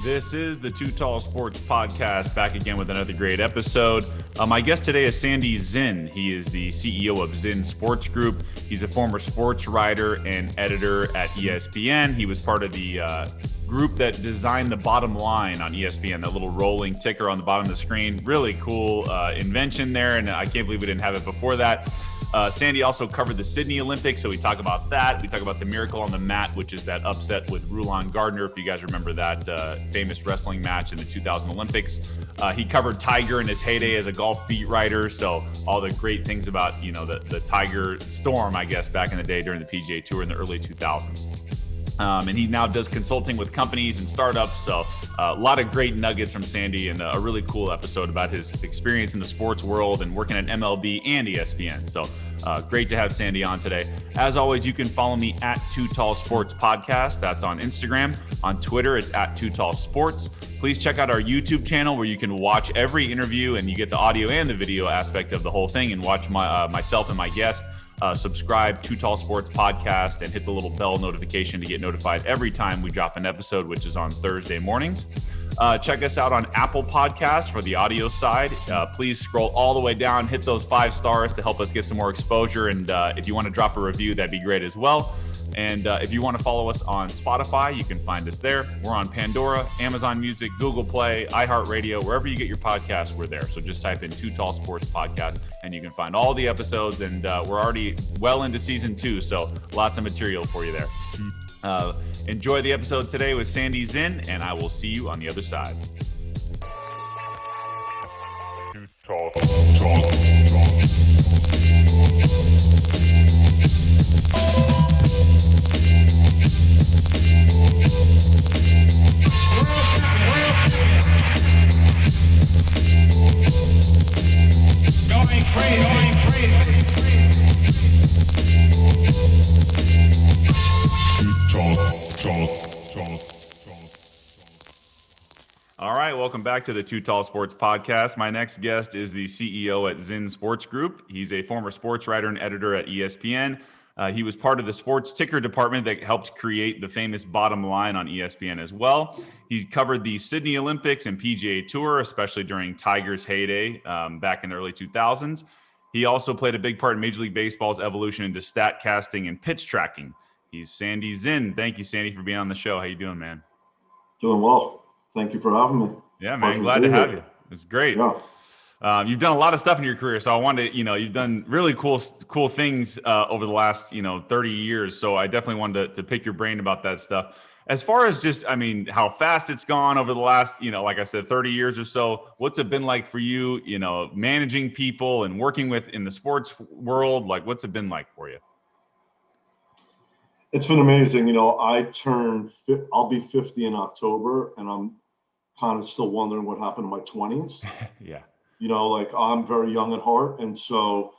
This is the Too Tall Sports Podcast, back again with another great episode. My guest today is Zinn. He is the CEO of Zinn Sports Group. He's a former sports writer and editor at ESPN. He was part of the group that designed the bottom line on ESPN, that little rolling ticker on the bottom of the screen. Really cool invention there, and I can't believe we didn't have it before that. Sandy also covered the Sydney Olympics, so we talk about that. We talk about the miracle on the mat, which is that upset with Roland Gardner, if you guys remember that famous wrestling match in the 2000 Olympics. He covered Tiger in his heyday as a golf beat writer, so all the great things about, the Tiger storm, I guess, back in the day during the PGA Tour in the early 2000s. And he now does consulting with companies and startups. So a lot of great nuggets from Sandy, and a really cool episode about his experience in the sports world and working at MLB and ESPN. So great to have Sandy on today. As always, you can follow me at Too Tall Sports Podcast. That's on Instagram. On Twitter, it's at Too Tall Sports. Please check out our YouTube channel where you can watch every interview and you get the audio and the video aspect of the whole thing, and watch myself and my guest. Subscribe to Too Tall Sports Podcast and hit the little bell notification to get notified every time we drop an episode, which is on Thursday mornings. Check us out on Apple Podcasts for the audio side. Please scroll all the way down, hit those 5 stars to help us get some more exposure. And if you want to drop a review, that'd be great as well. And if you want to follow us on Spotify, you can find us there. We're on Pandora, Amazon Music, Google Play, iHeartRadio, wherever you get your podcasts, we're there. So just type in Too Tall Sports Podcast and you can find all the episodes. And we're already well into season 2, so lots of material for you there. Enjoy the episode today with Zinn, and I will see you on the other side. Too Tall. Going crazy. All right, welcome back to the Too Tall Sports Podcast. My next guest is the CEO at Zinn Sports Group. He's a former sports writer and editor at ESPN. He was part of the sports ticker department that helped create the famous bottom line on ESPN as well. He's covered the Sydney Olympics and PGA Tour, especially during Tiger's heyday back in the early 2000s. He also played a big part in Major League Baseball's evolution into stat casting and pitch tracking. He's Zinn. Thank you, Sandy, for being on the show. How you doing, man? Doing well. Thank you for having me. Yeah, man. Glad to have you. It's great. Yeah. You've done a lot of stuff in your career, so I wanted to, you've done really cool things over the last, 30 years. So I definitely wanted to pick your brain about that stuff. As far as just, how fast it's gone over the last, like I said, 30 years or so, what's it been like for you, managing people and working in the sports world? Like, what's it been like for you? It's been amazing. I'll be 50 in October, and I'm kind of still wondering what happened in my 20s. Yeah. I'm very young at heart. And so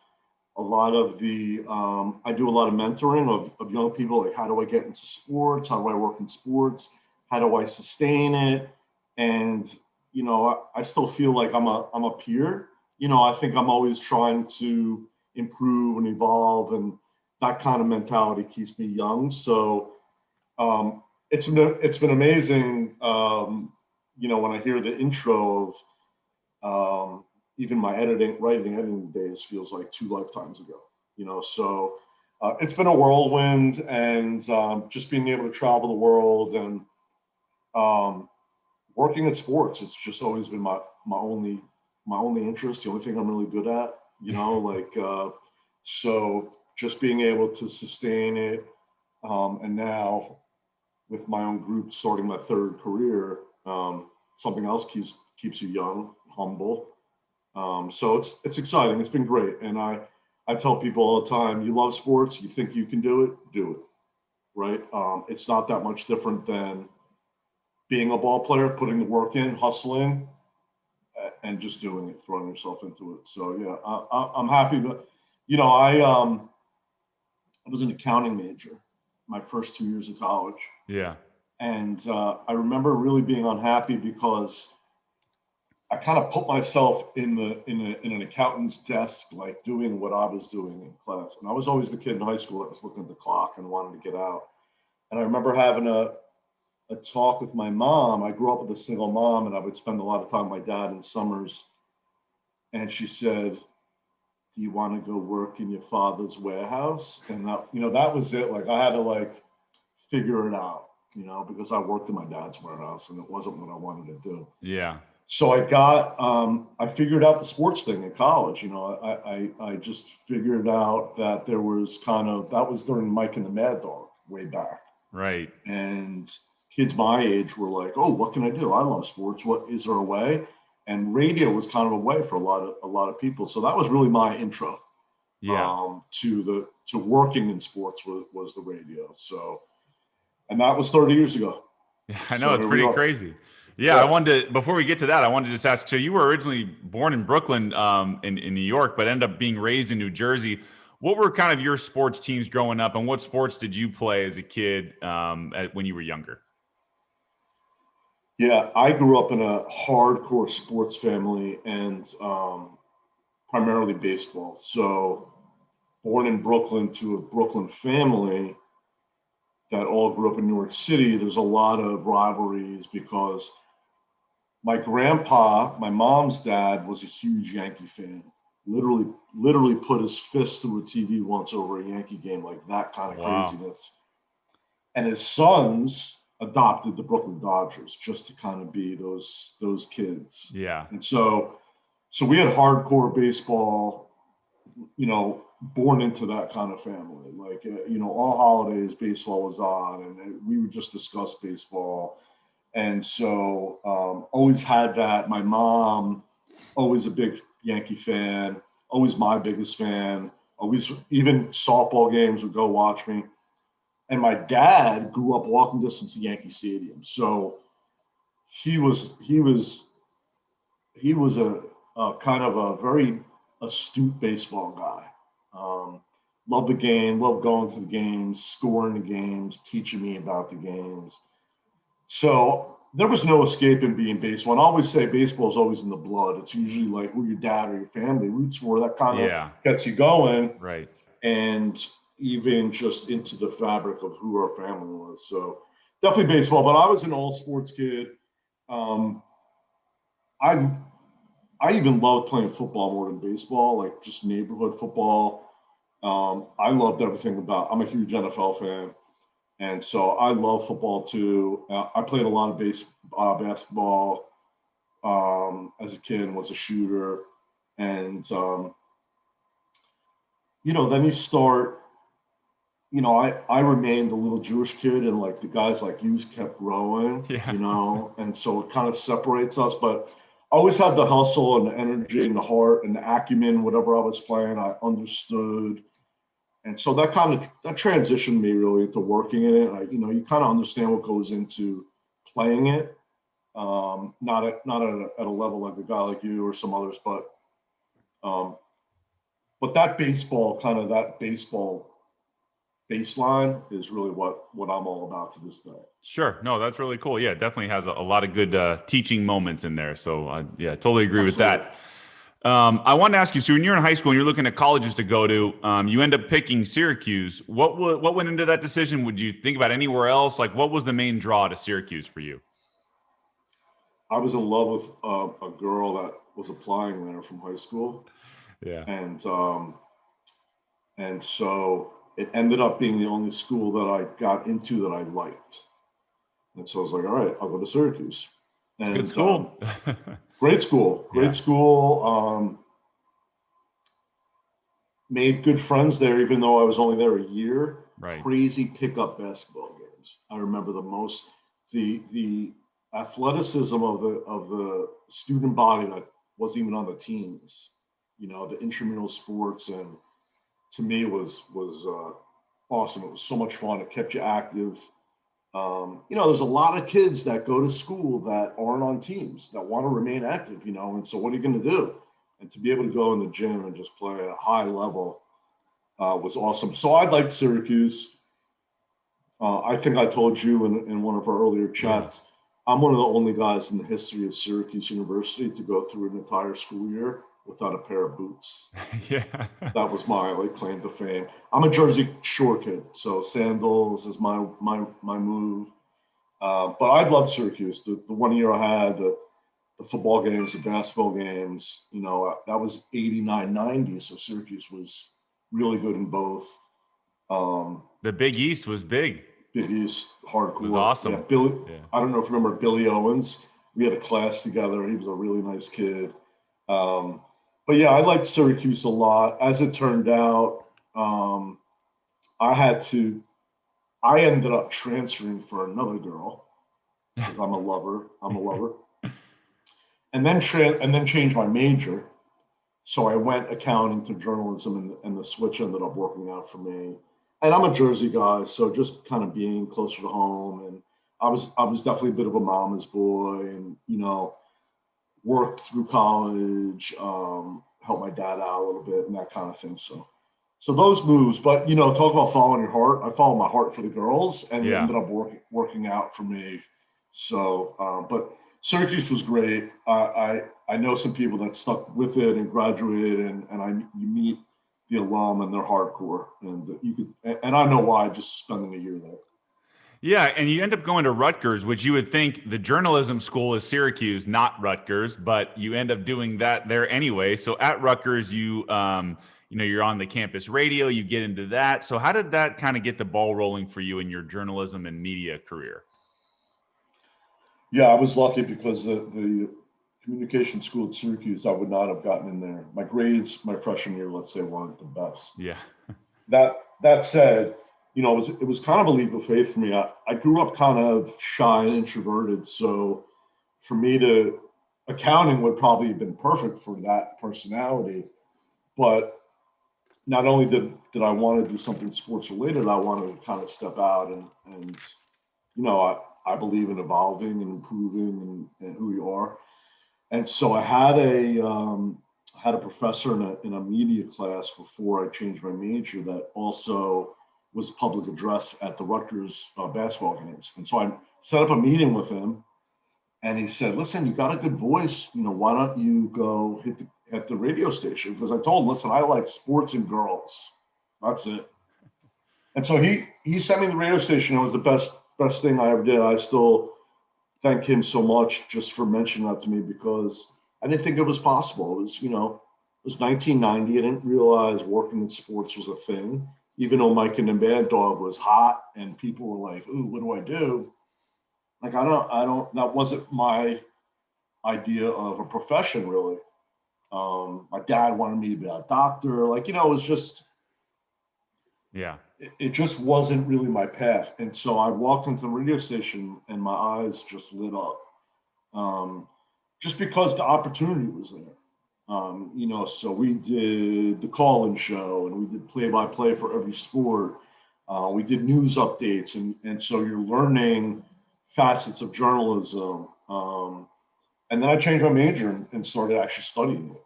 a lot of I do a lot of mentoring of young people. Like, how do I get into sports? How do I work in sports? How do I sustain it? And, I still feel like I'm a peer. I think I'm always trying to improve and evolve, and that kind of mentality keeps me young. So it's been amazing. When I hear the intro of even my editing days feels like 2 lifetimes ago, so it's been a whirlwind, and just being able to travel the world and working at sports, it's just always been my only interest, the only thing I'm really good at, so just being able to sustain it. And now with my own group starting my 3rd career, something else keeps you young, humble. So it's exciting. It's been great. And I tell people all the time, you love sports, you think you can do it, right? It's not that much different than being a ball player, putting the work in, hustling, and just doing it, throwing yourself into it. So yeah, I'm happy that, I was an accounting major my first 2 years of college. Yeah. And I remember really being unhappy because I kind of put myself in an accountant's desk, like doing what I was doing in class. And I was always the kid in high school that was looking at the clock and wanted to get out. And I remember having a talk with my mom. I grew up with a single mom, and I would spend a lot of time with my dad in summers. And she said, "Do you want to go work in your father's warehouse?" And that was it. Like, I had to figure it out, because I worked in my dad's warehouse and it wasn't what I wanted to do. Yeah. So I figured out the sports thing in college. I just figured out that there was that was during Mike and the Mad Dog way back. Right. And kids my age were like, "Oh, what can I do? I love sports. What is there a way?" And radio was kind of a way for a lot of people. So that was really my intro. Yeah. To working in sports was the radio. So, and that was 30 years ago. Yeah, I know, it's pretty crazy. Yeah. I wanted to, before we get to that, I wanted to just ask, so you were originally born in Brooklyn, in New York, but ended up being raised in New Jersey. What were kind of your sports teams growing up, and what sports did you play as a kid when you were younger? Yeah, I grew up in a hardcore sports family, and primarily baseball. So born in Brooklyn to a Brooklyn family that all grew up in New York City, there's a lot of rivalries because my grandpa, my mom's dad, was a huge Yankee fan. Literally put his fist through a TV once over a Yankee game, like that kind of craziness. And his sons adopted the Brooklyn Dodgers just to kind of be those kids. Yeah. And so we had hardcore baseball, born into that kind of family. Like, all holidays, baseball was on, and we would just discuss baseball. And so always had that. My mom, always a big Yankee fan, always my biggest fan, always, even softball games would go watch me. And my dad grew up walking distance to Yankee Stadium. So he was a kind of a very astute baseball guy. Loved the game, loved going to the games, scoring the games, teaching me about the games. So there was no escaping being baseball. And I always say baseball is always in the blood. It's usually like who your dad or your family roots for. That kind of gets you going. Right. And even just into the fabric of who our family was. So definitely baseball, but I was an all sports kid. I even loved playing football more than baseball, like just neighborhood football. I loved everything about, I'm a huge NFL fan. And so I love football too. I played a lot of basketball as a kid and was a shooter. And, then you start, I remained a little Jewish kid, and like the guys like you kept growing, and so it kind of separates us. But I always had the hustle and the energy and the heart and the acumen, whatever I was playing, I understood. And so that transitioned me really into working in it. You kind of understand what goes into playing it, not at a level like a guy like you or some others, but that baseball baseline is really what I'm all about to this day. Sure. No, that's really cool. Yeah, definitely has a lot of good teaching moments in there. So totally agree with that. I want to ask you, so when you're in high school and you're looking at colleges to go to, you end up picking Syracuse. What went into that decision? Would you think about anywhere else? Like, what was the main draw to Syracuse for you? I was in love with a girl that was applying there from high school. Yeah. And so it ended up being the only school that I got into that I liked. And so I was like, all right, I'll go to Syracuse. And good school. Great school. Made good friends there, even though I was only there a year. Right. Crazy pickup basketball games. I remember the most, the athleticism of the student body that wasn't even on the teams, the intramural sports. And to me it was awesome. It was so much fun. It kept you active. There's a lot of kids that go to school that aren't on teams that want to remain active, and so what are you going to do? And to be able to go in the gym and just play at a high level was awesome. So I liked Syracuse. I think I told you in one of our earlier chats, I'm one of the only guys in the history of Syracuse University to go through an entire school year without a pair of boots. Yeah. That was my claim to fame. I'm a Jersey Shore kid, so sandals is my move. But I loved Syracuse. The 1 year I had the football games, the basketball games, that was 89, 90. So Syracuse was really good in both. The Big East was big. Big East, hardcore. It was awesome. Yeah, Billy. Yeah. I don't know if you remember Billy Owens. We had a class together. He was a really nice kid. But yeah, I liked Syracuse a lot. As it turned out, I ended up transferring for another girl. I'm a lover. And then changed my major. So I went accounting to journalism, and the switch ended up working out for me. And I'm a Jersey guy, so just kind of being closer to home. And I was definitely a bit of a mama's boy, and worked through college, helped my dad out a little bit, and that kind of thing. So those moves, but talk about following your heart. I followed my heart for the girls, and it ended up working out for me. So, but Syracuse was great. I know some people that stuck with it and graduated, and you meet the alum and they're hardcore, and I know why, just spending a year there. Yeah, and you end up going to Rutgers, which you would think the journalism school is Syracuse, not Rutgers, but you end up doing that there anyway. So at Rutgers, you're on the campus radio, you get into that. So how did that kind of get the ball rolling for you in your journalism and media career? Yeah, I was lucky because the communication school at Syracuse, I would not have gotten in there. My grades my freshman year, let's say, weren't the best. Yeah. That said, it was kind of a leap of faith for me. I grew up kind of shy and introverted, so for me accounting would probably have been perfect for that personality. But not only did I want to do something sports related, I wanted to kind of step out and I believe in evolving and improving and who you are. And so I had a professor in a media class before I changed my major that also was public address at the Rutgers basketball games. And so I set up a meeting with him, and he said, "Listen, you got a good voice. Why don't you go hit the radio station?" Because I told him, "Listen, I like sports and girls. That's it." And so he sent me to the radio station. It was the best thing I ever did. I still thank him so much just for mentioning that to me, because I didn't think it was possible. It was 1990. I didn't realize working in sports was a thing, even though Mike and the Mad Dog was hot and people were like, "Ooh, what do I do?" Like, that wasn't my idea of a profession, really. My dad wanted me to be a doctor. It was just, yeah. It just wasn't really my path. And so I walked into the radio station and my eyes just lit up, just because the opportunity was there. So we did the call-in show, and we did play-by-play for every sport. We did news updates, and so you're learning facets of journalism. And then I changed my major and started actually studying it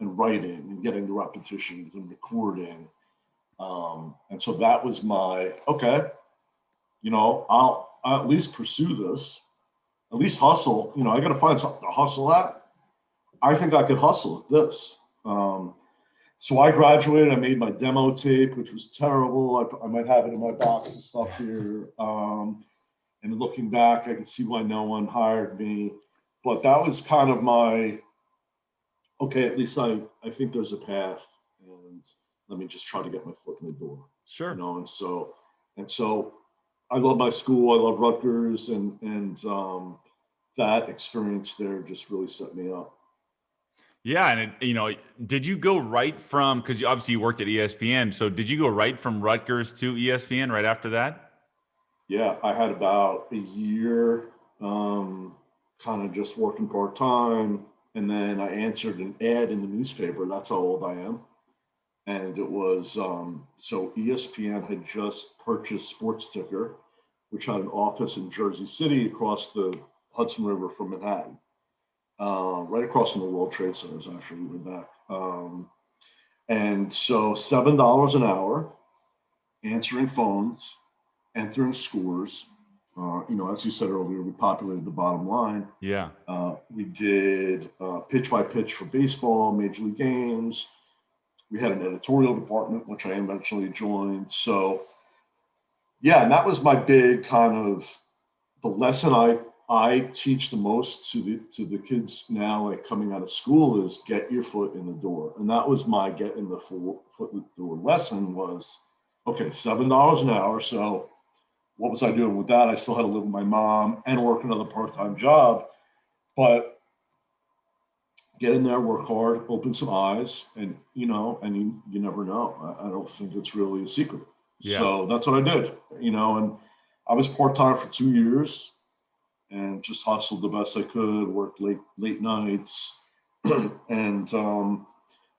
and writing and getting the repetitions and recording. And so that was okay, I'll at least pursue this, at least hustle. I got to find something to hustle at. I think I could hustle at this. So I graduated. I made my demo tape, which was terrible. I might have it in my box of stuff here. And looking back, I can see why no one hired me. But that was kind of okay, at least I think there's a path, and let me just try to get my foot in the door. Sure. And so I love my school. I love Rutgers, and that experience there just really set me up. Yeah, and did you go right from, because you obviously worked at ESPN, so did you go right from Rutgers to ESPN right after that? Yeah, I had about a year, kind of just working part-time, and then I answered an ad in the newspaper. That's how old I am. And it was, so ESPN had just purchased Sports Ticker, which had an office in Jersey City across the Hudson River from Manhattan. Right across from the World Trade Centers, actually, we were back. And so $7 an hour, answering phones, entering scores. As you said earlier, we populated the bottom line. Yeah. We did pitch by pitch for baseball, major league games. We had an editorial department, which I eventually joined. So, yeah, and that was my big kind of the lesson I teach the most to the kids now, like coming out of school, is get your foot in the door. And that was my get in the foot in the door lesson was, okay, $7 an hour. So what was I doing with that? I still had to live with my mom and work another part-time job, but get in there, work hard, open some eyes, and you never know. I don't think it's really a secret. Yeah. So that's what I did, and I was part-time for 2 years and just hustled the best I could, worked late nights, and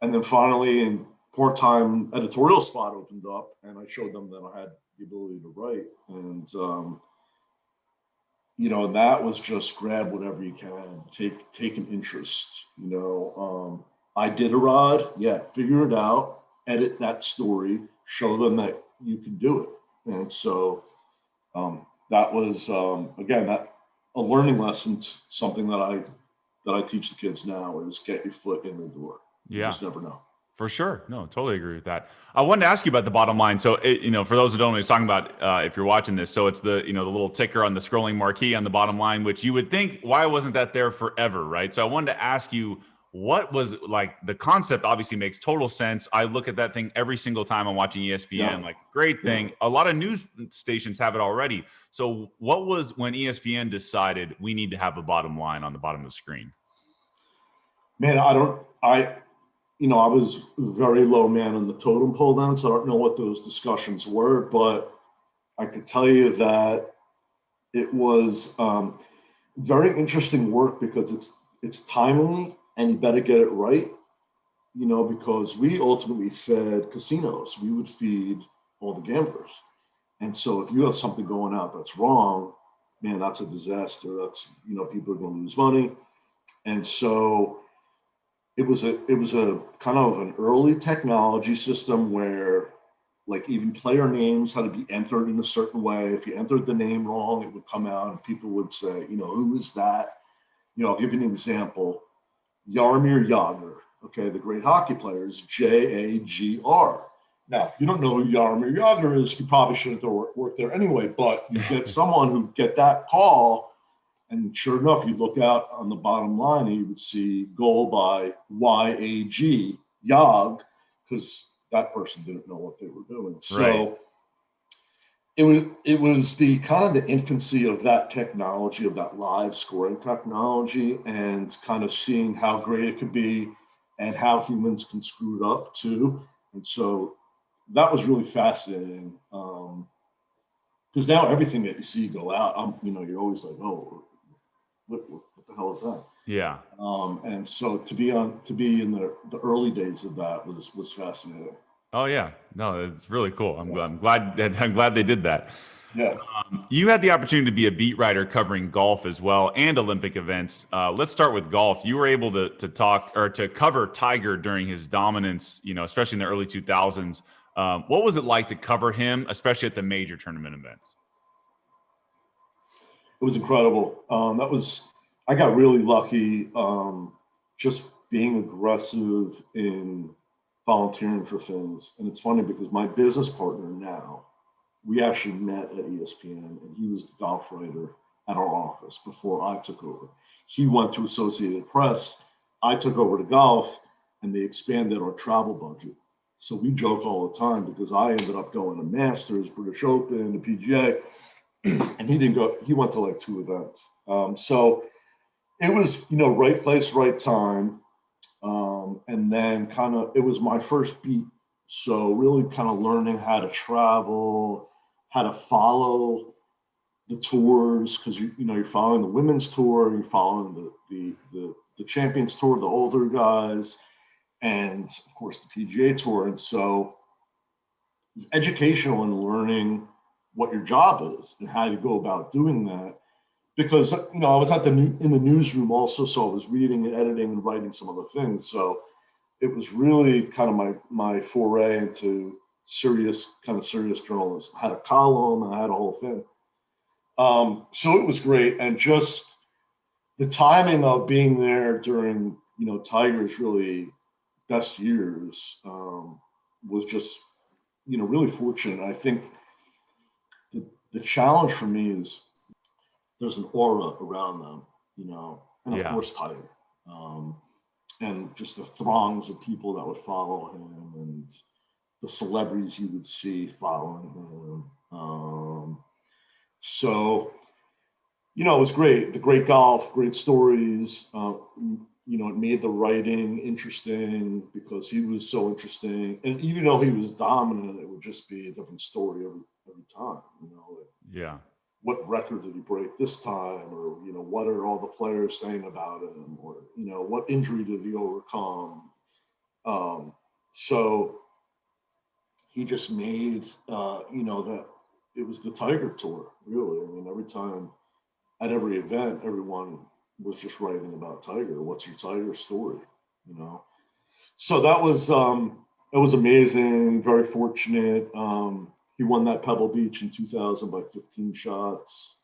then finally, a part-time editorial spot opened up, and I showed them that I had the ability to write, and and that was just grab whatever you can, take an interest. I did a rod, figure it out, edit that story, show them that you can do it, and so that was again that. A learning lesson, something that I teach the kids now is get your foot in the door. You just never know. For sure. No, totally agree with that. I wanted to ask you about the bottom line. So, for those who don't know, he's talking about if you're watching this. So it's the the little ticker on the scrolling marquee on the bottom line, which you would think, why wasn't that there forever, right? So I wanted to ask you, what was like the concept? Obviously makes total sense. I look at that thing every single time I'm watching ESPN. Like, great thing. A lot of news stations have it already. So what was when ESPN decided we need to have a bottom line on the bottom of the screen? Man, I was very low man on the totem pole then, so I don't know what those discussions were, but I could tell you that it was very interesting work because it's timely and you better get it right, because we ultimately fed casinos. We would feed all the gamblers. And so if you have something going out that's wrong, man, that's a disaster. That's, people are going to lose money. And so it was a kind of an early technology system where like even player names had to be entered in a certain way. If you entered the name wrong, it would come out and people would say, who is that? I'll give you an example. Jaromir Jagr, okay, the great hockey player, is Jagr. Now, if you don't know who Jaromir Jagr is, you probably shouldn't work there anyway, but you get someone who get that call, and sure enough, you look out on the bottom line and you would see goal by YAG, Yag, because that person didn't know what they were doing. So it was the kind of the infancy of that technology, of that live scoring technology, and kind of seeing how great it could be and how humans can screw it up too. And so that was really fascinating. Because now everything that you see go out, you're always like, oh, what the hell is that? Yeah. And so to be in the early days of that was fascinating. Oh yeah, no, it's really cool. I'm glad they did that. Yeah. You had the opportunity to be a beat writer covering golf as well and Olympic events. Let's start with golf. You were able to talk or to cover Tiger during his dominance, especially in the early 2000s. What was it like to cover him, especially at the major tournament events? It was incredible. I got really lucky just being aggressive in volunteering for things. And it's funny because my business partner now, we actually met at ESPN and he was the golf writer at our office before I took over. He went to Associated Press. I took over to golf and they expanded our travel budget. So we joke all the time because I ended up going to Masters, British Open, the PGA, and he didn't go. He went to like 2 events. So it was, right place, right time. And then it was my first beat. So really kind of learning how to travel, how to follow the tours, because you're following the women's tour, you're following the Champions Tour, the older guys, and of course the PGA Tour. And so it's educational in learning what your job is and how you go about doing that. Because I was in the newsroom also, so I was reading and editing and writing some other things. So it was really kind of my foray into serious journalism. I had a column, I had a whole thing. So it was great, and just the timing of being there during Tiger's really best years was just really fortunate. I think the challenge for me is there's an aura around them, you know, and of Yeah. course Tiger, and just the throngs of people that would follow him and the celebrities you would see following him. So, you know, it was great. The great golf, great stories. You know, it made the writing interesting because he was so interesting. And even though he was dominant, it would just be a different story every time. You know, like, Yeah. what record did he break this time, or you know, what are all the players saying about him, or you know, what injury did he overcome? So he just made you know, that it was the Tiger Tour, really. I mean, every time at every event, everyone was just writing about Tiger. What's your Tiger story? You know, so that was amazing. Very fortunate. He won that Pebble Beach in 2000 by 15 shots.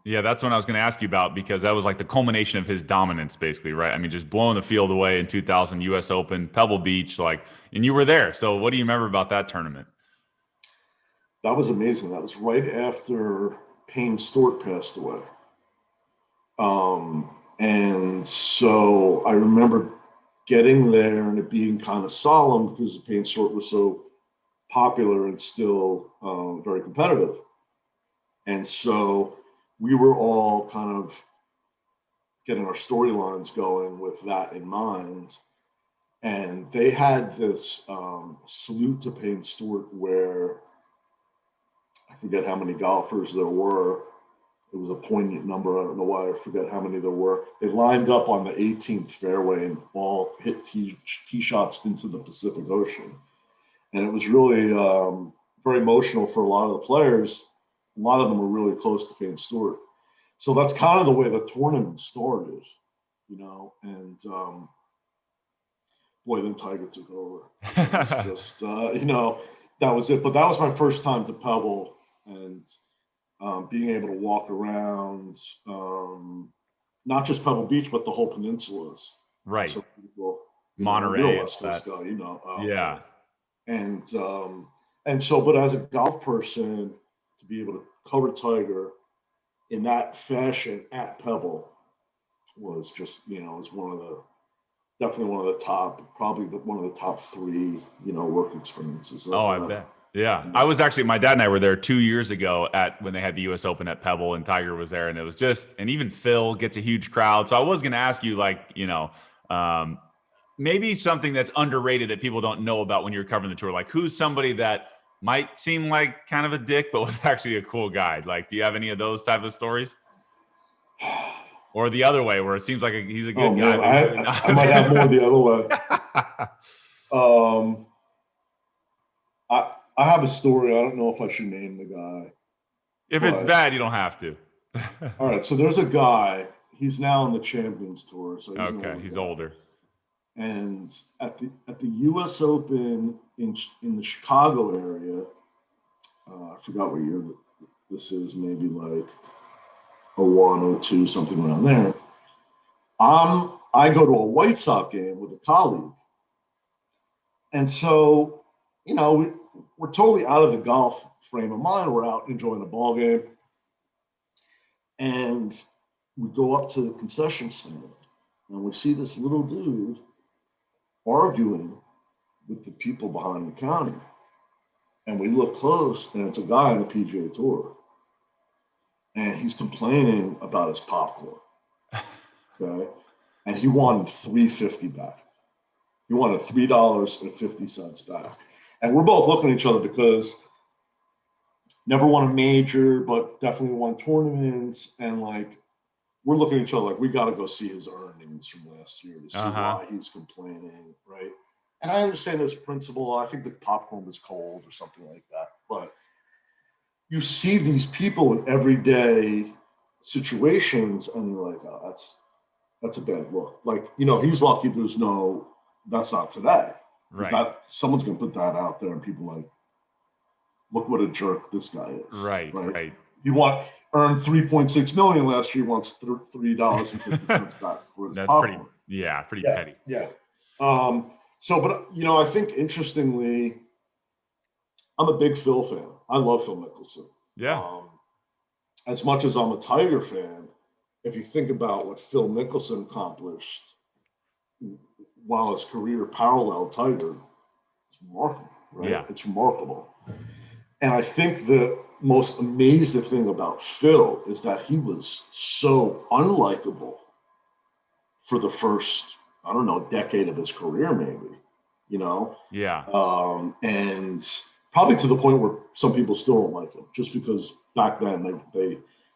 Yeah, that's what I was going to ask you about, because that was like the culmination of his dominance, basically, right? I mean, just blowing the field away in 2000 U.S. Open, Pebble Beach, like, and you were there. So, what do you remember about that tournament? That was amazing. That was right after Payne Stewart passed away. And so I remember getting there and it being kind of solemn because Payne Stewart was so popular and still very competitive. And so we were all kind of getting our storylines going with that in mind. And they had this salute to Payne Stewart where I forget how many golfers there were. It was a poignant number. I don't know why. I forget how many there were. They lined up on the 18th fairway and all hit tee shots into the Pacific Ocean. And it was really very emotional for a lot of the players. A lot of them were really close to Payne Stewart. So that's kind of the way the tournament started, you know. And boy, then Tiger took over. It was just, you know, that was it. But that was my first time to Pebble, and being able to walk around, not just Pebble Beach, but the whole peninsulas. Right. So people, Monterey. You're a West Coast guy, you know. Yeah. And so, but as a golf person, to be able to cover Tiger in that fashion at Pebble was just, you know, was definitely one of the top, probably one of the top three, you know, work experiences. Oh, I bet. Yeah. I was actually, my dad and I were there 2 years ago when they had the US Open at Pebble, and Tiger was there, and it was just, and even Phil gets a huge crowd. So I was going to ask you, like, you know, maybe something that's underrated that people don't know about when you're covering the tour. Like, who's somebody that might seem like kind of a dick, but was actually a cool guy? Like, do you have any of those type of stories? Or the other way, where it seems like he's a good guy. Man, I might have more the other way. I have a story. I don't know if I should name the guy. If it's bad, you don't have to. All right. So there's a guy. He's now on the Champions Tour. So he's older. And at the U.S. Open in the Chicago area, I forgot what year this is. Maybe like 01, 02, something around there. I go to a White Sox game with a colleague, and so, you know, we're totally out of the golf frame of mind. We're out enjoying a ball game, and we go up to the concession stand, and we see this little dude arguing with the people behind the counter, and we look close, and it's a guy on the PGA Tour, and he's complaining about his popcorn. Okay, and he wanted $3.50 back. He wanted $3.50 back. And we're both looking at each other because never won a major, but definitely won tournaments. And like, we're looking at each other like, we got to go see his earnings from last year to see why he's complaining, right? And I understand there's principle. I think the popcorn was cold or something like that. But you see these people in everyday situations, and you're like, oh, that's a bad look. Like, you know, he's lucky that's not today. Right. Someone's going to put that out there, and people like, look what a jerk this guy is. Right. He earned $3.6 million last year. He wants $3.50 back for his popcorn. Pretty petty. Yeah. So, but you know, I think interestingly, I'm a big Phil fan. I love Phil Mickelson. Yeah. as much as I'm a Tiger fan, if you think about what Phil Mickelson accomplished while his career paralleled Tiger, it's remarkable, right? Yeah. It's remarkable. And I think the most amazing thing about Phil is that he was so unlikable for the first, I don't know, decade of his career, maybe, you know? Yeah. And probably to the point where some people still don't like him, just because back then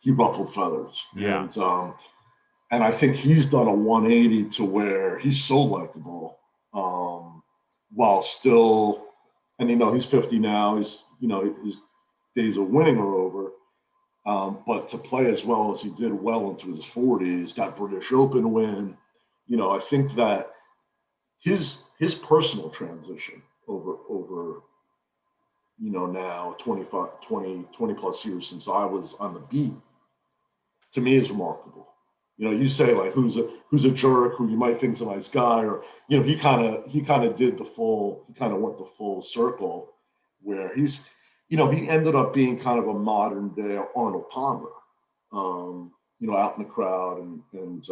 he ruffled feathers. Yeah. And I think he's done a 180 to where he's so likable, while still, and he's 50 now. His days of winning are over. But to play as well as he did well into his 40s, that British Open win, I think that his personal transition over now 20 plus years since I was on the beat, to me is remarkable. You say like who's a jerk, who you might think is a nice guy, or he kind of went the full circle, where he ended up being kind of a modern day Arnold Palmer, out in the crowd, and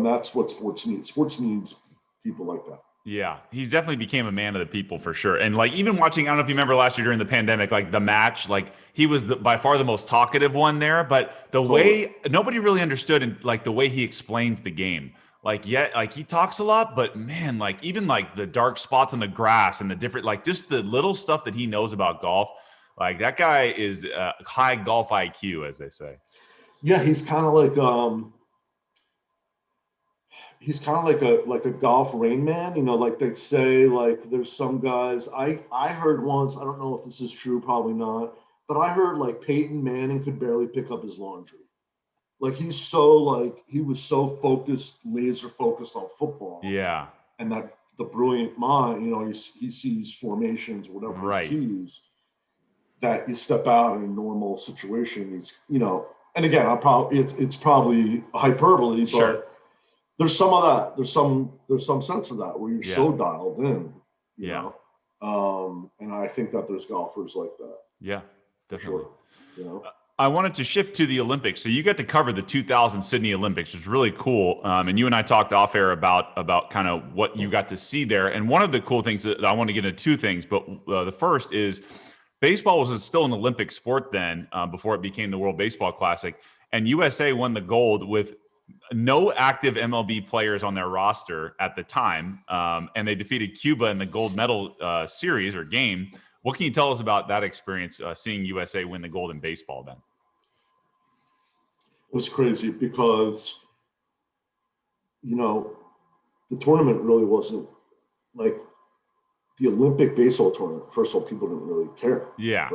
that's what sports needs. Sports needs people like that. Yeah, he's definitely became a man of the people for sure. And like even watching, I don't know if you remember last year during the pandemic, like the match, like he was by far the most talkative one there. But the way nobody really understood, and like the way he explains the game, like he talks a lot, but man, like even like the dark spots on the grass and the different, like just the little stuff that he knows about golf, like that guy is high golf IQ, as they say. Yeah, he's kind of like a golf Rain Man, like they say, like there's some guys I heard once, I don't know if this is true, probably not, but I heard like Peyton Manning could barely pick up his laundry. Like he was so focused, laser focused on football. Yeah. And that the brilliant mind, he sees formations, whatever he sees, that you step out in a normal situation, and again, it's probably hyperbole, sure. but there's some of that. There's some sense of that where you're so dialed in, you know. And I think that there's golfers like that. Yeah, definitely. Sure. I wanted to shift to the Olympics. So you got to cover the 2000 Sydney Olympics, which was really cool. And you and I talked off air about kind of what you got to see there. And one of the cool things that I want to get into two things, but the first is baseball was still an Olympic sport then, before it became the World Baseball Classic. And USA won the gold with no active MLB players on their roster at the time, and they defeated Cuba in the gold medal series or game. What can you tell us about that experience, seeing USA win the gold in baseball then? It was crazy because, the tournament really wasn't like the Olympic baseball tournament. First of all, people didn't really care. Yeah.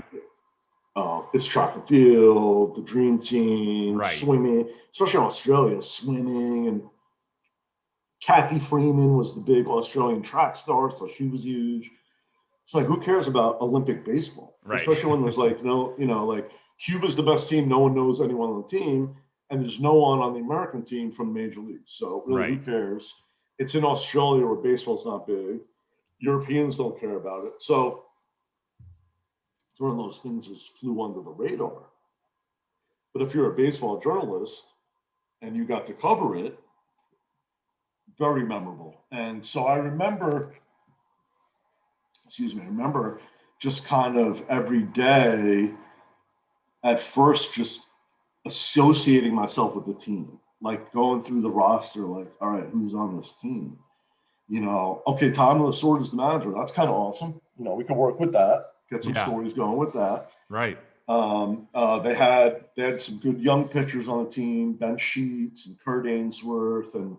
It's track and field, the dream team, right. Swimming, especially in Australia, swimming. And Kathy Freeman was the big Australian track star, so she was huge. It's like, who cares about Olympic baseball? Right. Especially when there's like, like Cuba's the best team. No one knows anyone on the team. And there's no one on the American team from the major leagues. So really, who cares? It's in Australia where baseball's not big. Europeans don't care about it. So it's one of those things that flew under the radar. But if you're a baseball journalist and you got to cover it, very memorable. And so I remember just kind of every day at first just associating myself with the team, like going through the roster, like, all right, who's on this team? Okay, Tom Lasorda is the manager. That's kind of awesome. We can work with that, get some stories going with that. Right. They had some good young pitchers on the team, Ben Sheets and Kurt Ainsworth, and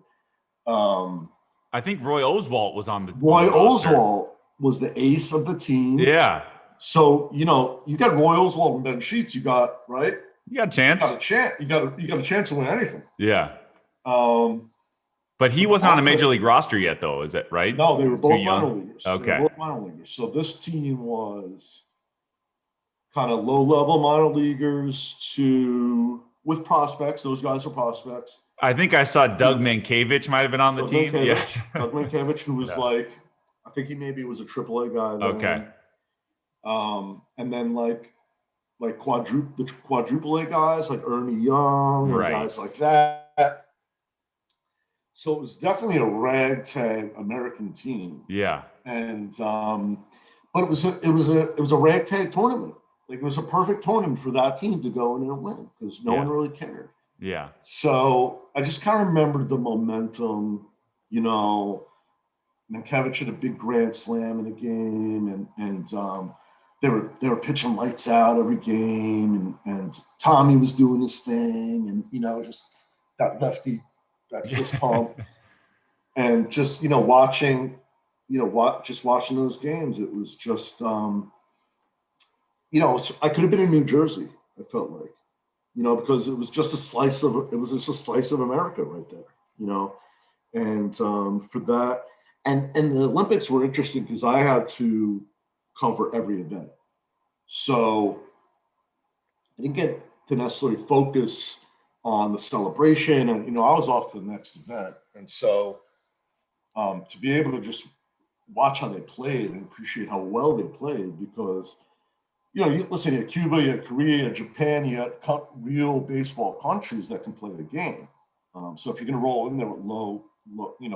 I think Roy Oswalt was on the Roy Oswalt was the ace of the team. Yeah. So you got Roy Oswalt and Ben Sheets. You got right. You got a chance. You got a chance to win anything. Yeah. But he wasn't on a major league roster yet, though. Is that right? No, they were both minor leaguers. Okay. They were both minor leaguers. So this team was kind of low-level minor leaguers with prospects. Those guys are prospects. I think I saw Doug Mankiewicz might have been on the team. Yeah. Doug Mankiewicz, who was like, I think he maybe was a AAA guy then. Okay. And then like like the quadruple A guys like Ernie Young and Right. guys like that. So it was definitely a ragtag American team. Yeah. And but it was a ragtag tournament. Like it was a perfect tournament for that team to go in and win because no one really cared. Yeah. So I just kind of remembered the momentum, you know. Mankiewicz had a big grand slam in a game, and they were pitching lights out every game, and Tommy was doing his thing, and just that lefty, that fist pump, and just watching, just watching those games, it was just I could have been in New Jersey. I felt like, because it was just a slice of America right there, and for that. And the Olympics were interesting because I had to cover every event. So I didn't get to necessarily focus on the celebration. And, I was off to the next event. And so to be able to just watch how they played and appreciate how well they played because, you listen, you had Cuba, you had Korea, you had Japan, you had real baseball countries that can play the game. So if you're going to roll in there with low,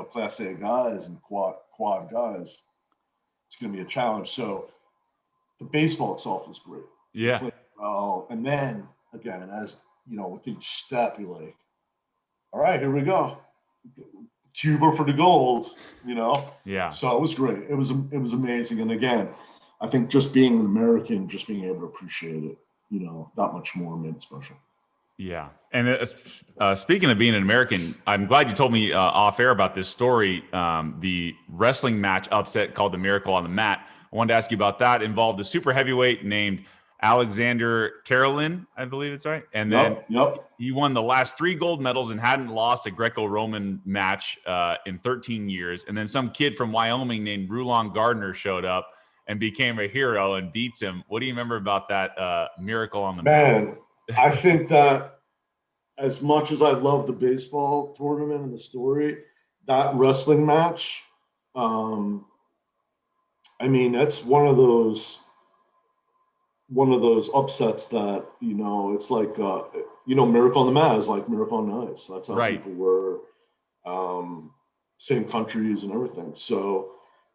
Class A guys and quad guys, it's going to be a challenge. So the baseball itself was great. Yeah. Well, and then again, as with each step, you're like, all right, here we go, Cuba for the gold. Yeah. So it was great. It was amazing. And again, I think just being an American, just being able to appreciate it, that much more made it special. Yeah. And speaking of being an American, I'm glad you told me off air about this story. The wrestling match upset called the Miracle on the Mat. I wanted to ask you about that. It involved a super heavyweight named Alexander Karelin, I believe it's right. And then he won the last 3 gold medals and hadn't lost a Greco-Roman match in 13 years. And then some kid from Wyoming named Rulon Gardner showed up and became a hero and beats him. What do you remember about that Miracle on the Mat? Man, I think that as much as I love the baseball tournament and the story, that wrestling match, that's one of those upsets that, it's like, Miracle on the Mat is like Miracle on the Ice. That's how people were, same countries and everything. So,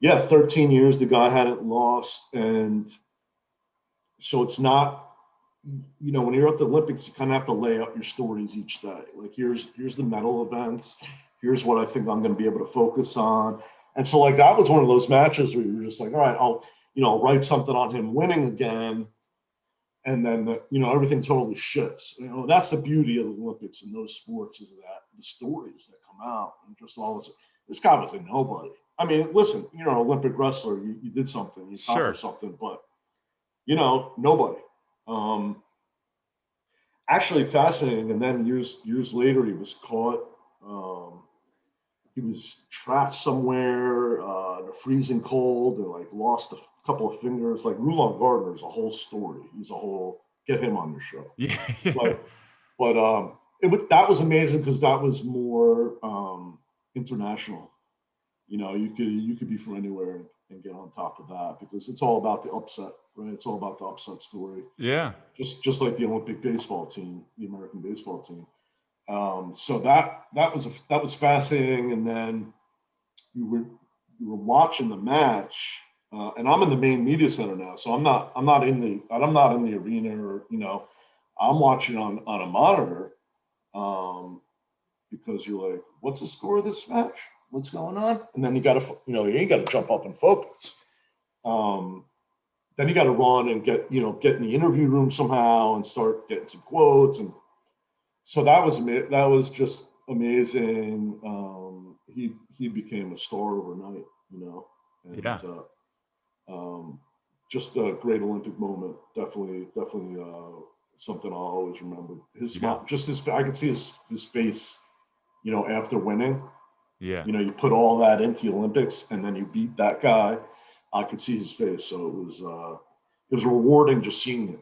13 years, the guy hadn't lost. And so it's not, when you're at the Olympics, you kind of have to lay out your stories each day. Like, here's the medal events. Here's what I think I'm going to be able to focus on. And so, like, that was one of those matches where you're just like, all right, I'll write something on him winning again. And then, everything totally shifts. That's the beauty of the Olympics and those sports is that the stories that come out and just all this guy was a nobody. I mean, listen, you're an Olympic wrestler. You did something. You accomplished something. But, nobody. Actually fascinating. And then years later, he was caught. He was trapped somewhere in a freezing cold and like lost a couple of fingers. Like Rulon Gardner is a whole story. He's a whole, get him on your show. Yeah. But that was amazing because that was more international. You could be from anywhere and get on top of that because it's all about the upset, right? It's all about the upset story. Yeah. Just like the Olympic baseball team, the American baseball team. So that was fascinating. And then you were watching the match, and I'm in the main media center now, so I'm not in the arena or I'm watching on a monitor, because you're like, what's the score of this match? What's going on? And then you got to jump up and focus. Then you got to run and get in the interview room somehow and start getting some quotes. And so that was just amazing. He became a star overnight, and just a great Olympic moment. Definitely something I'll always remember. I could see his face, after winning. Yeah. You put all that into the Olympics and then you beat that guy. I could see his face. So it was rewarding just seeing it,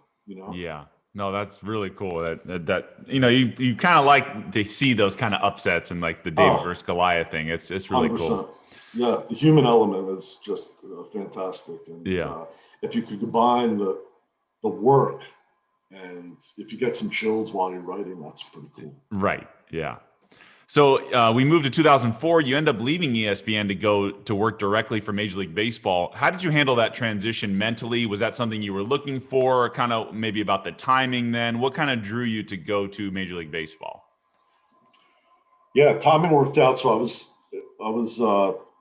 Yeah. No, that's really cool. That you kind of like to see those kind of upsets and like the David versus Goliath thing. It's really 100%. Cool. Yeah, the human element is just fantastic. And if you could combine the work And if you get some chills while you're writing, that's pretty cool. Right. Yeah. So we moved to 2004. You end up leaving ESPN to go to work directly for Major League Baseball. How did you handle that transition mentally? Was that something you were looking for? Kind of maybe about the timing then? What kind of drew you to go to Major League Baseball? Yeah, timing worked out. So I was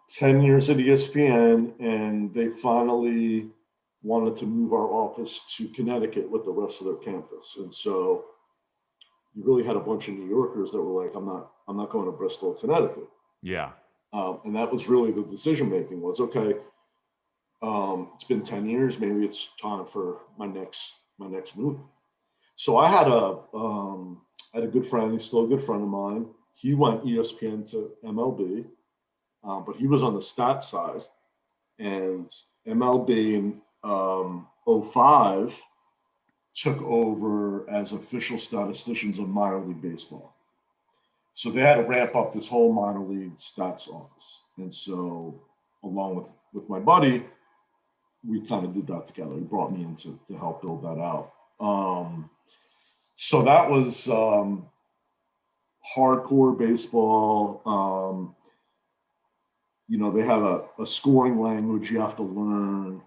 10 years at ESPN, and they finally wanted to move our office to Connecticut with the rest of their campus. And so you really had a bunch of New Yorkers that were like, I'm not going to Bristol, Connecticut. Yeah. And that was really the decision making was, okay, it's been 10 years, maybe it's time for my next move. So I had a good friend, he's still a good friend of mine. He went ESPN to MLB, but he was on the stat side, and MLB in 05 took over as official statisticians of minor league baseball. So they had to ramp up this whole minor league stats office. And so along with my buddy, we kind of did that together. He brought me in to help build that out. So that was hardcore baseball. They have a scoring language you have to learn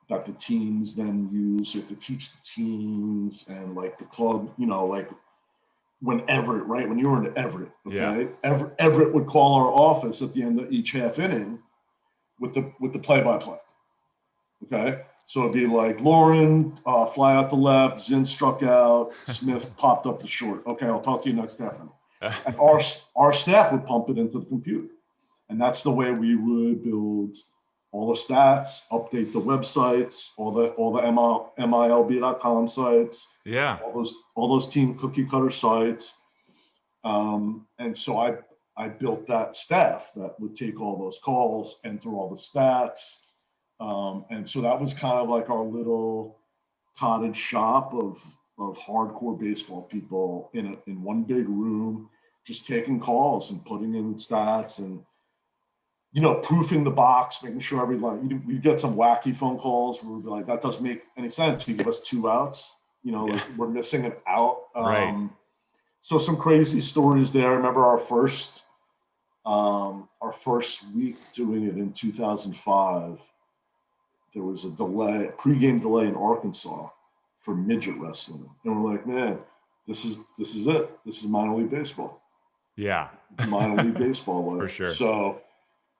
that the teams then use. So you have to teach the teams and like the club, like when Everett, right? When you were in Everett, okay? Yeah. Everett would call our office at the end of each half inning with the play-by-play, okay? So it'd be like Lauren, fly out the left, Zinn struck out, Smith popped up the short. Okay, I'll talk to you next half inning. And our staff would pump it into the computer. And that's the way we would build all the stats, update the websites, all the MILB.com sites. Yeah. All those team cookie cutter sites. And so I built that staff that would take all those calls, enter all the stats. And so that was kind of like our little cottage shop of hardcore baseball people in one big room, just taking calls and putting in stats and, proofing the box, making sure every line, we get some wacky phone calls where we'd be like, that doesn't make any sense. You give us 2 outs, we're missing an out. Right. So some crazy stories there. I remember our first week doing it in 2005. There was a pregame delay in Arkansas for midget wrestling. And we're like, man, this is it. This is minor league baseball. Yeah. Minor league baseball. For sure. So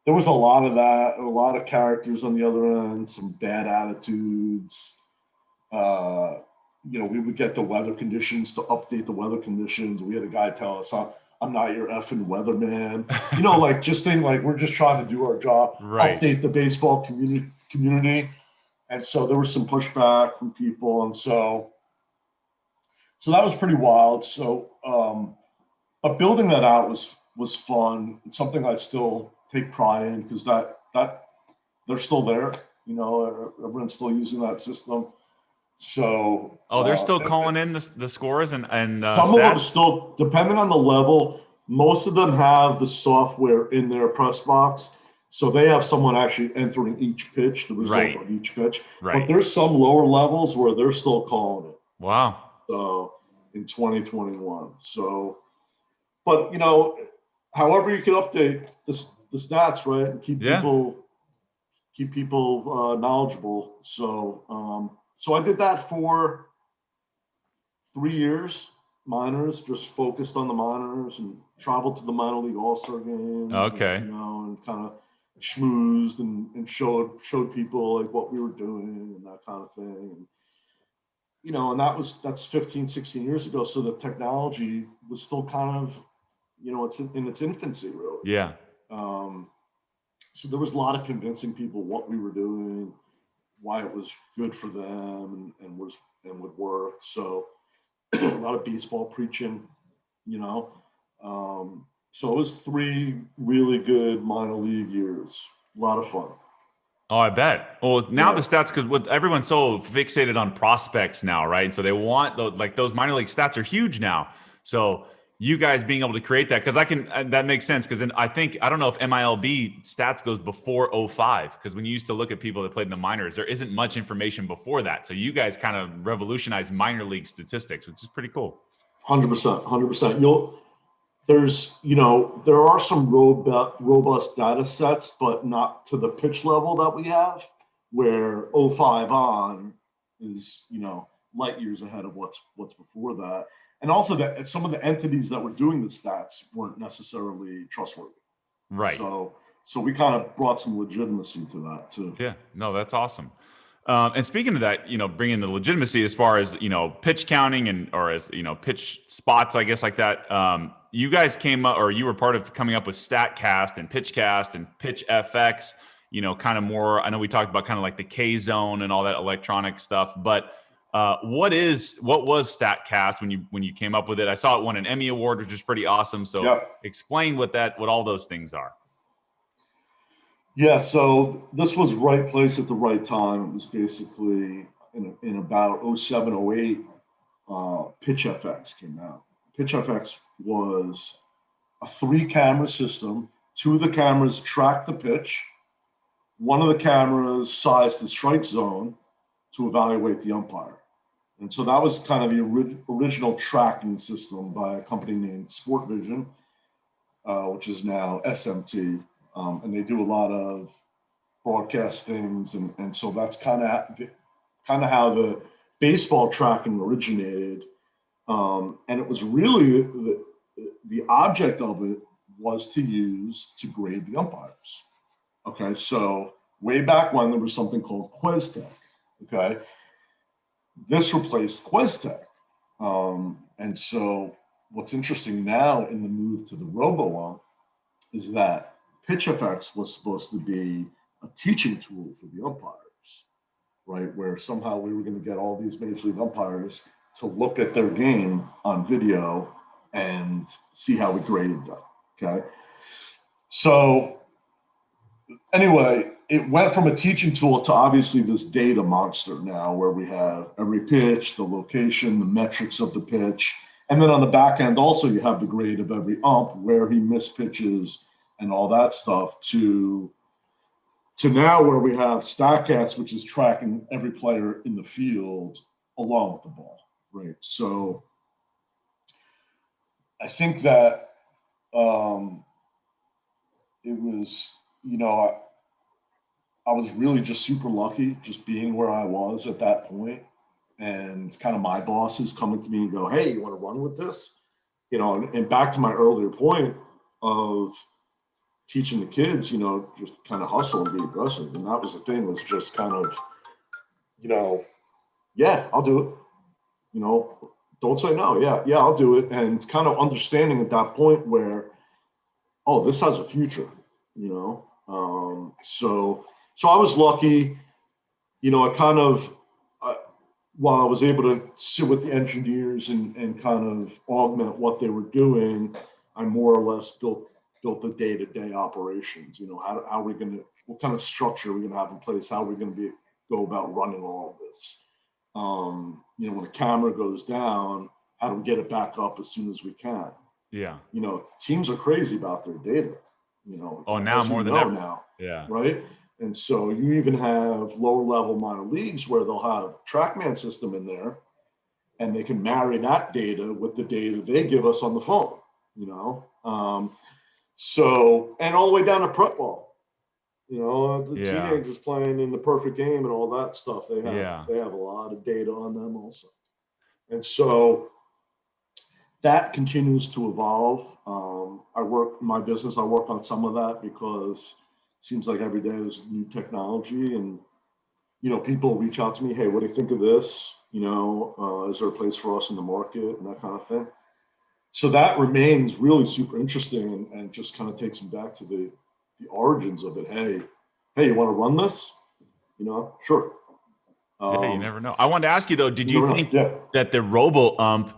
there was a lot of that, a lot of characters on the other end, some bad attitudes. We would get the weather conditions to update the weather conditions. We had a guy tell us, I'm not your effing weatherman. Like just think like we're just trying to do our job, right. Update the baseball community. And so there was some pushback from people. And so that was pretty wild. So, but building that out was fun. It's something I still take pride in because that they're still there, everyone's still using that system. So they're still calling in the scores and some stats? of them still, depending on the level, most of them have the software in their press box. So they have someone actually entering each pitch, the result of each pitch. Right. But there's some lower levels where they're still calling it. Wow. So in 2021. So, but however you can update the stats, right, and keep people knowledgeable. So I did that for 3 years, minors, just focused on the minors and traveled to the minor league all-star games. Okay. And kind of schmoozed and showed people like what we were doing and that kind of thing. And, and that's 15, 16 years ago. So the technology was still kind of, it's in its infancy, really. Yeah. So there was a lot of convincing people what we were doing, why it was good for them and would work. So a lot of baseball preaching, so it was 3 really good minor league years. A lot of fun. Oh, I bet. Well, now the stats, because everyone's so fixated on prospects now, right? And so they want those minor league stats are huge now. So you guys being able to create that, because that makes sense, because I don't know if MLB stats goes before '05, because when you used to look at people that played in the minors, there isn't much information before that. So you guys kind of revolutionized minor league statistics, which is pretty cool. 100%, 100%. There are some robust data sets, but not to the pitch level that we have, where '05 on is, light years ahead of what's before that. And also that some of the entities that were doing the stats weren't necessarily trustworthy. Right. So we kind of brought some legitimacy to that too. Yeah, no, that's awesome. And speaking of that, bringing the legitimacy as far as, pitch counting or as, pitch spots, I guess, like that. You guys came up, or you were part of coming up with Statcast and PitchCast and PitchFX, kind of more, I know we talked about kind of like the K zone and all that electronic stuff, but what was Statcast when you came up with it? I saw it won an Emmy Award, which is pretty awesome. So Explain what all those things are. Yeah, so this was right place at the right time. It was basically in about '07, '08, PitchFX came out. PitchFX was a 3-camera system. 2 of the cameras tracked the pitch. 1 of the cameras sized the strike zone to evaluate the umpire. And so that was kind of the original tracking system by a company named SportVision, which is now SMT. And they do a lot of broadcast things, and so that's kind of how the baseball tracking originated. And it was really the object of it was to grade the umpires. Okay, so way back when there was something called QuesTech. Okay, this replaced QuesTech, and so what's interesting now in the move to the Roboump is that PitchFX was supposed to be a teaching tool for the umpires, right? Where somehow we were going to get all these major league umpires to look at their game on video and see how we graded them, okay? So anyway, it went from a teaching tool to obviously this data monster now, where we have every pitch, the location, the metrics of the pitch, and then on the back end also you have the grade of every ump, where he missed pitches, and all that stuff, to now where we have Statcast, which is tracking every player in the field along with the ball, right? So I think that it was, I was really just super lucky just being where I was at that point, and kind of my bosses coming to me and go, hey, you want to run with this? And back to my earlier point of teaching the kids, just kind of hustle and be aggressive. And that was the thing, was just kind of, yeah, I'll do it. Don't say no. Yeah, I'll do it. And it's kind of understanding at that point where, oh, this has a future, So I was lucky, while I was able to sit with the engineers and kind of augment what they were doing, I more or less built the day-to-day operations. How are we going to, what kind of structure are we going to have in place? How are we going to go about running all of this? When a camera goes down, how do we get it back up as soon as we can? Yeah. Teams are crazy about their data. Now more than ever. Now. Yeah. Right. And so you even have lower level minor leagues where they'll have a TrackMan system in there, and they can marry that data with the data they give us on the phone. So, and all the way down to prep ball, teenagers playing in the perfect game and all that stuff. They have a lot of data on them also. And so that continues to evolve. I work on some of that because it seems like every day there's new technology, and, people reach out to me, hey, what do you think of this? Is there a place for us in the market and that kind of thing? So that remains really super interesting, and just kind of takes me back to the origins of it. Hey, you want to run this? Sure. You never know. I wanted to ask you though, did you think that the Roboump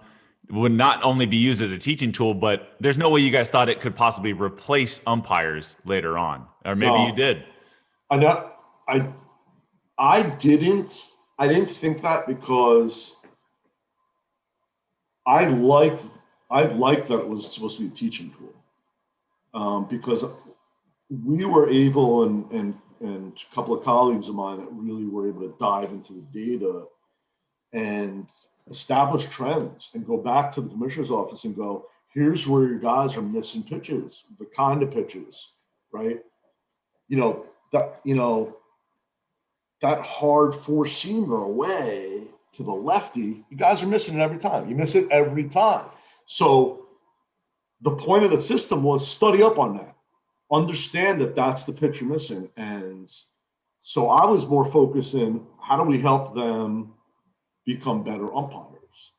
would not only be used as a teaching tool, but there's no way you guys thought it could possibly replace umpires later on, or maybe you did? I didn't think that, because I like I like that it was supposed to be a teaching tool, because we were able, and a couple of colleagues of mine that really were able to dive into the data and establish trends and go back to the commissioner's office and go, here's where your guys are missing pitches, the kind of pitches, right? That hard four-seamer away to the lefty, you guys are missing it every time. You miss it every time. So the point of the system was study up on that. Understand that that's the pitch you're missing. And so I was more focused in how do we help them become better umpires?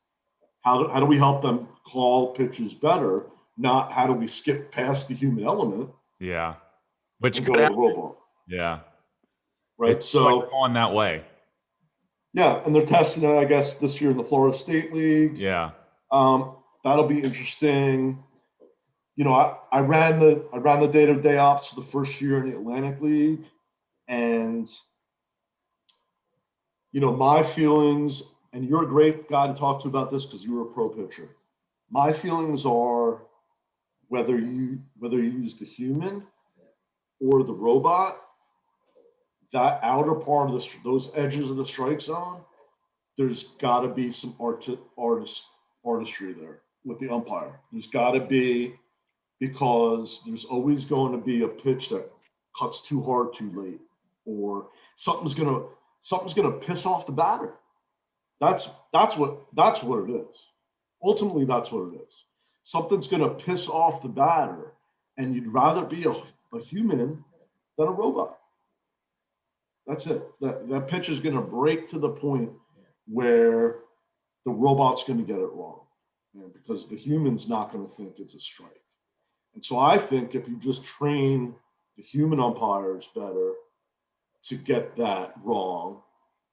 How do we help them call pitches better? Not how do we skip past the human element? Yeah. Which and could go to the happen. robot. Yeah. Right. It's So like going that way. Yeah, and they're testing it, I guess, this year in the Florida State League. Yeah. That'll be interesting. I ran the day ops for the first year in the Atlantic League, and my feelings. And you're a great guy to talk to about this because you were a pro pitcher. My feelings are whether you use the human or the robot, that outer part of those edges of the strike zone, there's got to be some artistry there with the umpire. There's got to be, because there's always going to be a pitch that cuts too hard too late, or something's gonna piss off the batter. That's what it is. Ultimately, that's what it is. Something's gonna piss off the batter, and you'd rather be a human than a robot. That's it. That pitch is gonna break to the point where the robot's gonna get it wrong, because the human's not gonna think it's a strike. And so I think if you just train the human umpires better to get that wrong,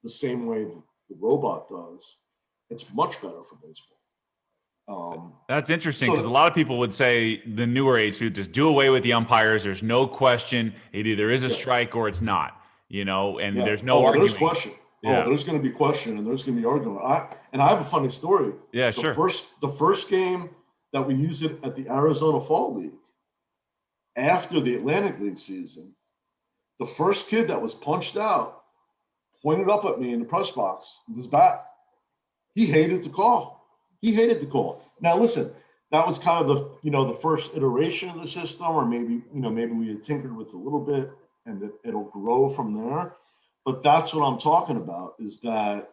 the same way the robot does, it's much better for baseball. That's interesting, because a lot of people would say the newer age would just do away with the umpires. There's no question. It either is a strike or it's not, and there's no argument. There's question. Yeah. There's going to be question, and there's going to be argument. I have a funny story. Yeah, sure. The first game that we used it at the Arizona Fall League, after the Atlantic League season, the first kid that was punched out pointed up at me in the press box with his bat. He hated the call. Now, listen, that was kind of the first iteration of the system, or maybe we had tinkered with it a little bit, and that it'll grow from there. But that's what I'm talking about, is that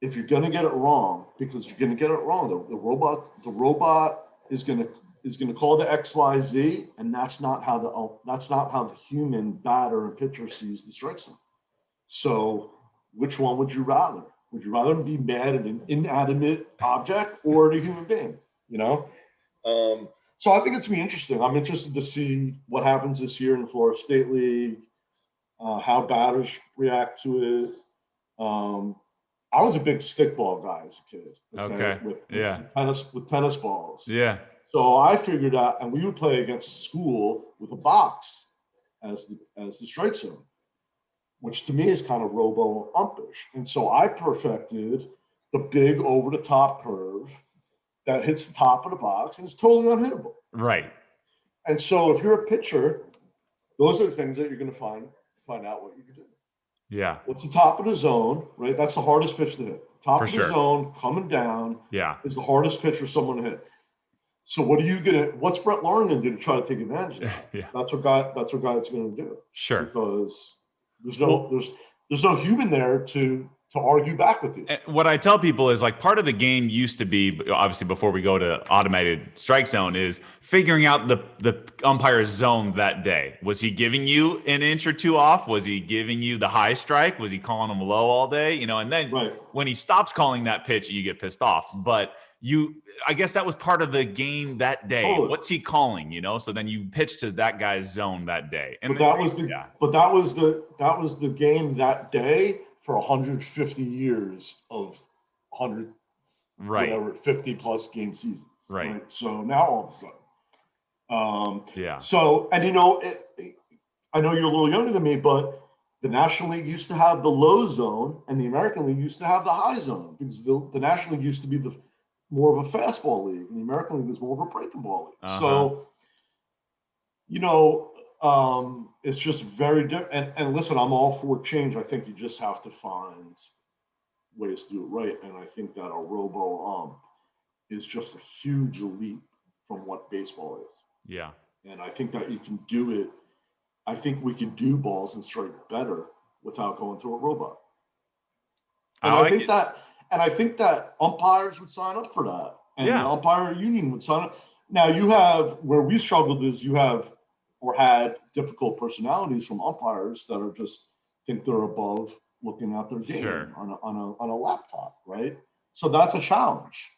if you're going to get it wrong, because you're going to get it wrong, the robot is going to call the XYZ, and that's not how the human batter and pitcher sees the strike zone. So, which one would you rather? Would you rather be mad at an inanimate object or at a human being? So I think it's gonna be interesting. I'm interested to see what happens this year in the Florida State League, how batters react to it. I was a big stickball guy as a kid. Okay. With tennis balls. Yeah. So I figured out, and we would play against school with a box as the strike zone, which to me is kind of robo-umpish. And so I perfected the big over-the-top curve that hits the top of the box and is totally unhittable. Right. And so if you're a pitcher, those are the things that you're going to find out what you can do. Yeah. What's the top of the zone, right? That's the hardest pitch to hit. Top of the zone, coming down, is the hardest pitch for someone to hit. So what's Brett Lauren going to do to try to take advantage of that? Yeah. That's what Guy's going to do. Sure. Because there's no human there to argue back with you. What I tell people is, like, part of the game used to be, obviously before we go to automated strike zone, is figuring out the umpire's zone that day. Was he giving you an inch or two off? Was he giving you the high strike? Was he calling them low all day? And then when he stops calling that pitch, you get pissed off. But I guess that was part of the game that day. Totally. What's he calling? So then you pitch to that guy's zone that day. And that was the game that day for 150 years of 100, whatever, 50 plus game seasons. Right. So now all of a sudden, So, and I know you're a little younger than me, but the National League used to have the low zone and the American League used to have the high zone, because the National League used to be more of a fastball league, and the American League is more of a breaking ball league. Uh-huh. So, it's just very different. And listen, I'm all for change. I think you just have to find ways to do it right. And I think that a Roboump is just a huge leap from what baseball is. Yeah. And I think that you can do it. I think we can do balls and strike better without going to a robot. And I think that umpires would sign up for that, and the umpire union would sign up. Now you have where we struggled is you have or had difficult personalities from umpires that are just think they're above looking at their game on a laptop, right? So that's a challenge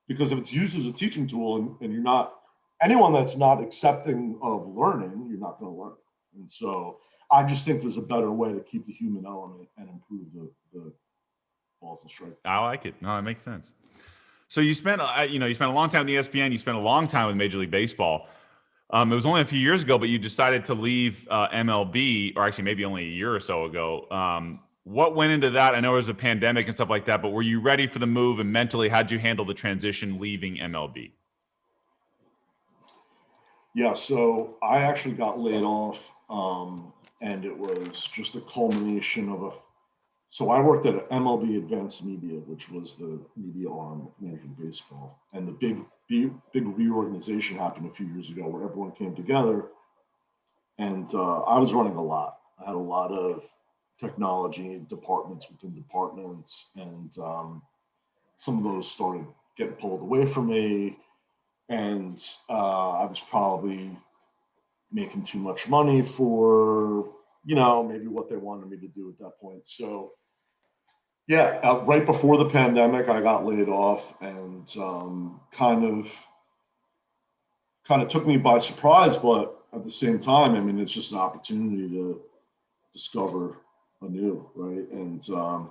because if it's used as a teaching tool and you're not anyone that's not accepting of learning, you're not going to learn. And so I just think there's a better way to keep the human element and improve the balls and strikes. I like it. No, it makes sense. So you spent a long time with ESPN. You spent a long time with Major League Baseball. It was only a few years ago, but you decided to leave MLB, or actually maybe only a year or so ago. What went into that? I know it was a pandemic and stuff like that, but were you ready for the move? And mentally, how'd you handle the transition leaving MLB? Yeah, so I actually got laid off, and it was just a culmination of so I worked at MLB Advanced Media, which was the media arm of Major League Baseball. And the big reorganization happened a few years ago where everyone came together. And I was running a lot. I had a lot of technology departments within departments. And some of those started getting pulled away from me. And I was probably making too much money for maybe what they wanted me to do at that point. So, yeah, right before the pandemic, I got laid off, and kind of took me by surprise. But at the same time, I mean, it's just an opportunity to discover anew, right, and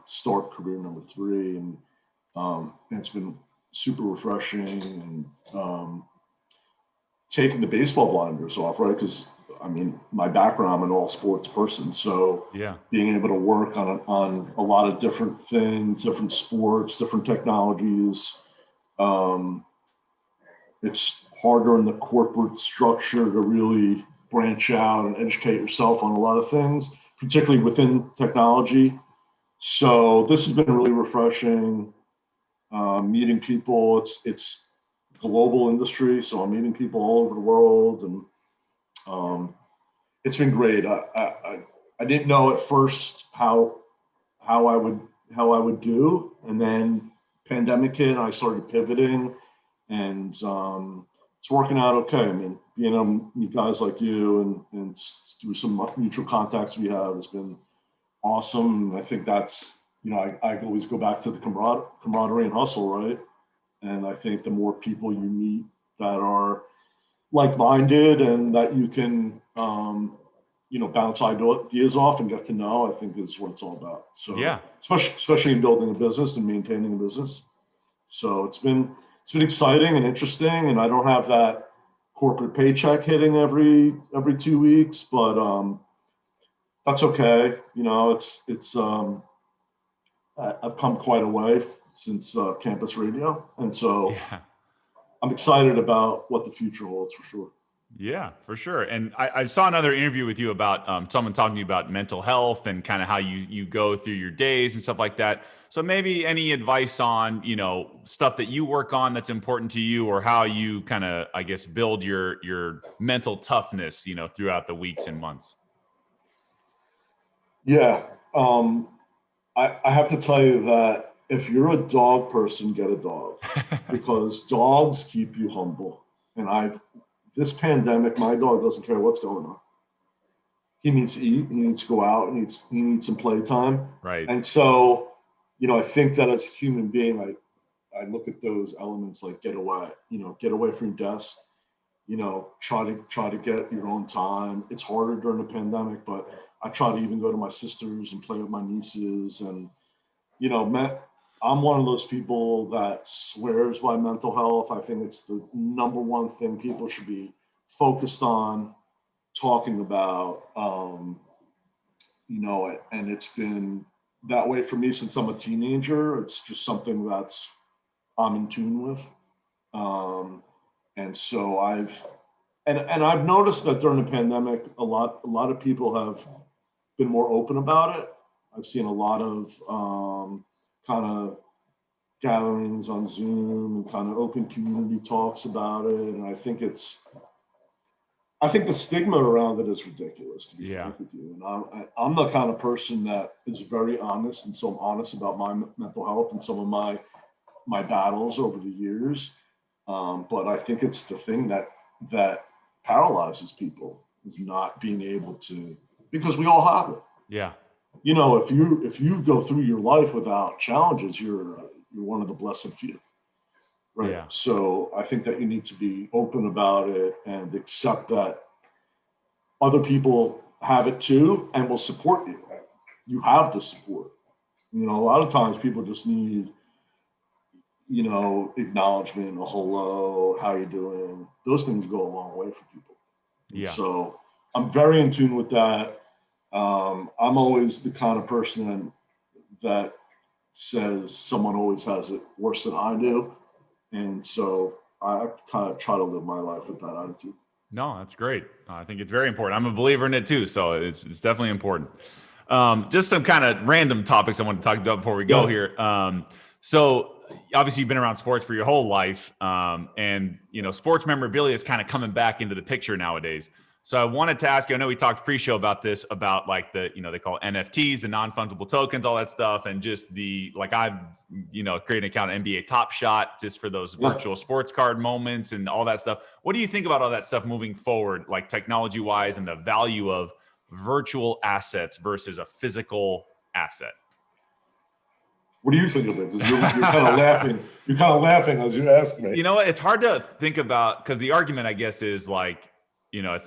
start career number 3. And it's been super refreshing, and taking the baseball blinders off, right? Because I mean, my background, I'm an all sports person. So being able to work on a lot of different things, different sports, different technologies. It's harder in the corporate structure to really branch out and educate yourself on a lot of things, particularly within technology. So this has been really refreshing. Meeting people, it's global industry. So I'm meeting people all over the world, and it's been great. I didn't know at first how I would do, and then pandemic hit, and I started pivoting, and it's working out okay. I mean, being able to meet guys like you and through some mutual contacts we have has been awesome. I think that's I always go back to the camaraderie and hustle, right? And I think the more people you meet that are like-minded and that you can, bounce ideas off and get to know, I think is what it's all about. So especially in building a business and maintaining a business. So it's been exciting and interesting, and I don't have that corporate paycheck hitting every 2 weeks, but that's okay. I've come quite a way since campus radio, and so I'm excited about what the future holds for sure. Yeah, for sure. And I saw another interview with you about someone talking to you about mental health and kind of how you go through your days and stuff like that. So maybe any advice on, stuff that you work on that's important to you, or how you kind of, I guess, build your mental toughness, throughout the weeks and months. Yeah. I have to tell you that if you're a dog person, get a dog because dogs keep you humble. And this pandemic, my dog doesn't care what's going on. He needs to eat. He needs to go out. He needs some playtime. Right. And so, I think that as a human being, I look at those elements like get away. Get away from your desk. Try to get your own time. It's harder during the pandemic, but I try to even go to my sisters and play with my nieces. And I'm one of those people that swears by mental health. I think it's the number one thing people should be focused on talking about. And it's been that way for me since I'm a teenager. It's just something that's I'm in tune with. And so I've noticed that during the pandemic, a lot of people have been more open about it. I've seen a lot of kind of gatherings on Zoom and kind of open community talks about it. And I think the stigma around it is ridiculous, to be frank with you. And I'm the kind of person that is very honest, and so I'm honest about my mental health and some of my battles over the years. But I think it's the thing that paralyzes people, is not being able to, because we all have it. Yeah. You know, if you go through your life without challenges, you're one of the blessed few. Right. Yeah. So I think that you need to be open about it and accept that other people have it too and will support you. You have the support. You know, a lot of times people just need, you know, acknowledgement, a hello, how you doing? Those things go a long way for people. Yeah. So I'm very in tune with that. I'm always the kind of person that says someone always has it worse than I do. And so I kind of try to live my life with that attitude. No, that's great. I think it's very important. I'm a believer in it too, so it's definitely important. Just some kind of random topics I want to talk about before we go here. So obviously you've been around sports for your whole life, and you know, sports memorabilia is kind of coming back into the picture nowadays. So I wanted to ask you, I know we talked pre-show about this, about like the, you know, they call it NFTs, the non-fungible tokens, all that stuff. And just the, like I've, you know, created an account at NBA Top Shot just for those virtual sports card moments and all that stuff. What do you think about all that stuff moving forward, like technology wise, and the value of virtual assets versus a physical asset? What do you think of it? Because you're kind of laughing. You're kind of laughing as you ask me. You know what? It's hard to think about, because the argument, I guess, is like, you know,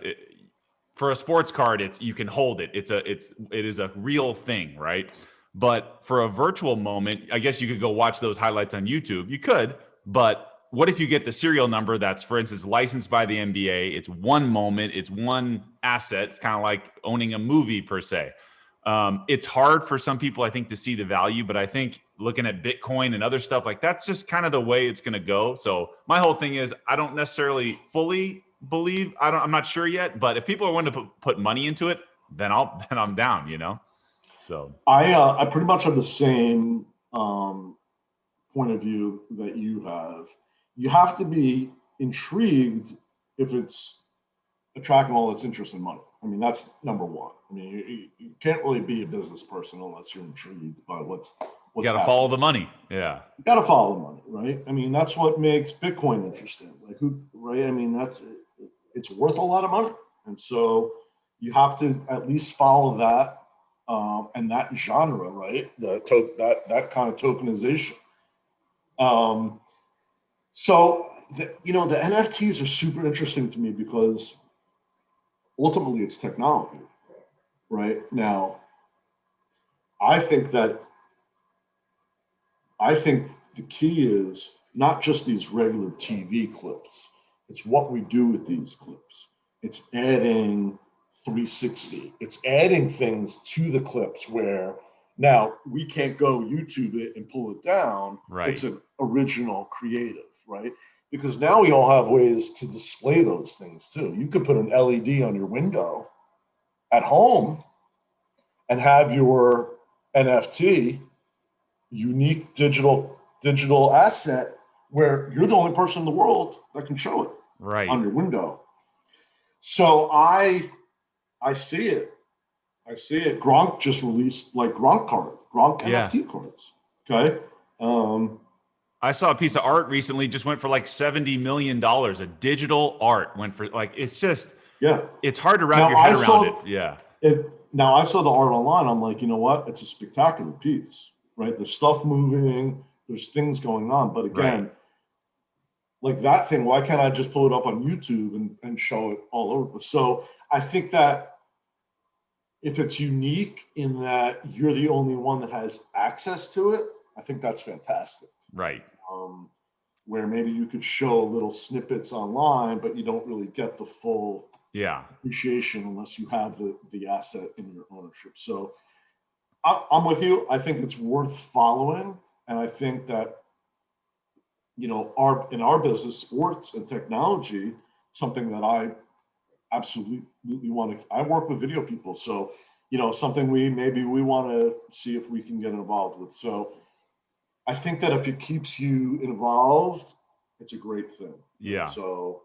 for a sports card, you can hold it. It is a real thing, right? But for a virtual moment, I guess you could go watch those highlights on YouTube. You could, but what if you get the serial number that's, for instance, licensed by the NBA? It's one moment, it's one asset. It's kind of like owning a movie per se. It's hard for some people, I think, to see the value, but I think looking at Bitcoin and other stuff, like that's just kind of the way it's going to go. So my whole thing is, I don't necessarily fully believe, I'm not sure yet, but if people are willing to put money into it, then I'm down, you know? So I pretty much have the same point of view that you have. You have to be intrigued if it's attracting all this interest in money. I mean, that's number one. I mean, you can't really be a business person unless you're intrigued by what's you got to follow the money. Yeah. You got to follow the money, right? I mean, that's what makes Bitcoin interesting. Like right? I mean, it's worth a lot of money. And so you have to at least follow that and that genre, right? That kind of tokenization. So the NFTs are super interesting to me because ultimately it's technology, right? Now, I think the key is not just these regular TV clips. It's what we do with these clips. It's adding 360. It's adding things to the clips where now we can't go YouTube it and pull it down. Right. It's an original creative, right? Because now we all have ways to display those things too. You could put an LED on your window at home and have your NFT, unique digital asset, where you're the only person in the world that can show it on your window. So I see it. Gronk just released like Gronk NFT cards. Okay. I saw a piece of art recently, just went for like $70 million. A digital art went for like, it's just, it's hard to wrap your head around it. Yeah. Now I saw the art online. I'm like, you know what? It's a spectacular piece, right? There's stuff moving, there's things going on. But again, like that thing, why can't I just pull it up on YouTube and show it all over? So I think that if it's unique in that you're the only one that has access to it, I think that's fantastic. Right. Where maybe you could show little snippets online, but you don't really get the full appreciation unless you have the asset in your ownership. So I'm with you. I think it's worth following. And I think that in our business, sports and technology, something that I absolutely want to. I work with video people, so something we want to see if we can get involved with. So I think that if it keeps you involved, it's a great thing. Yeah. So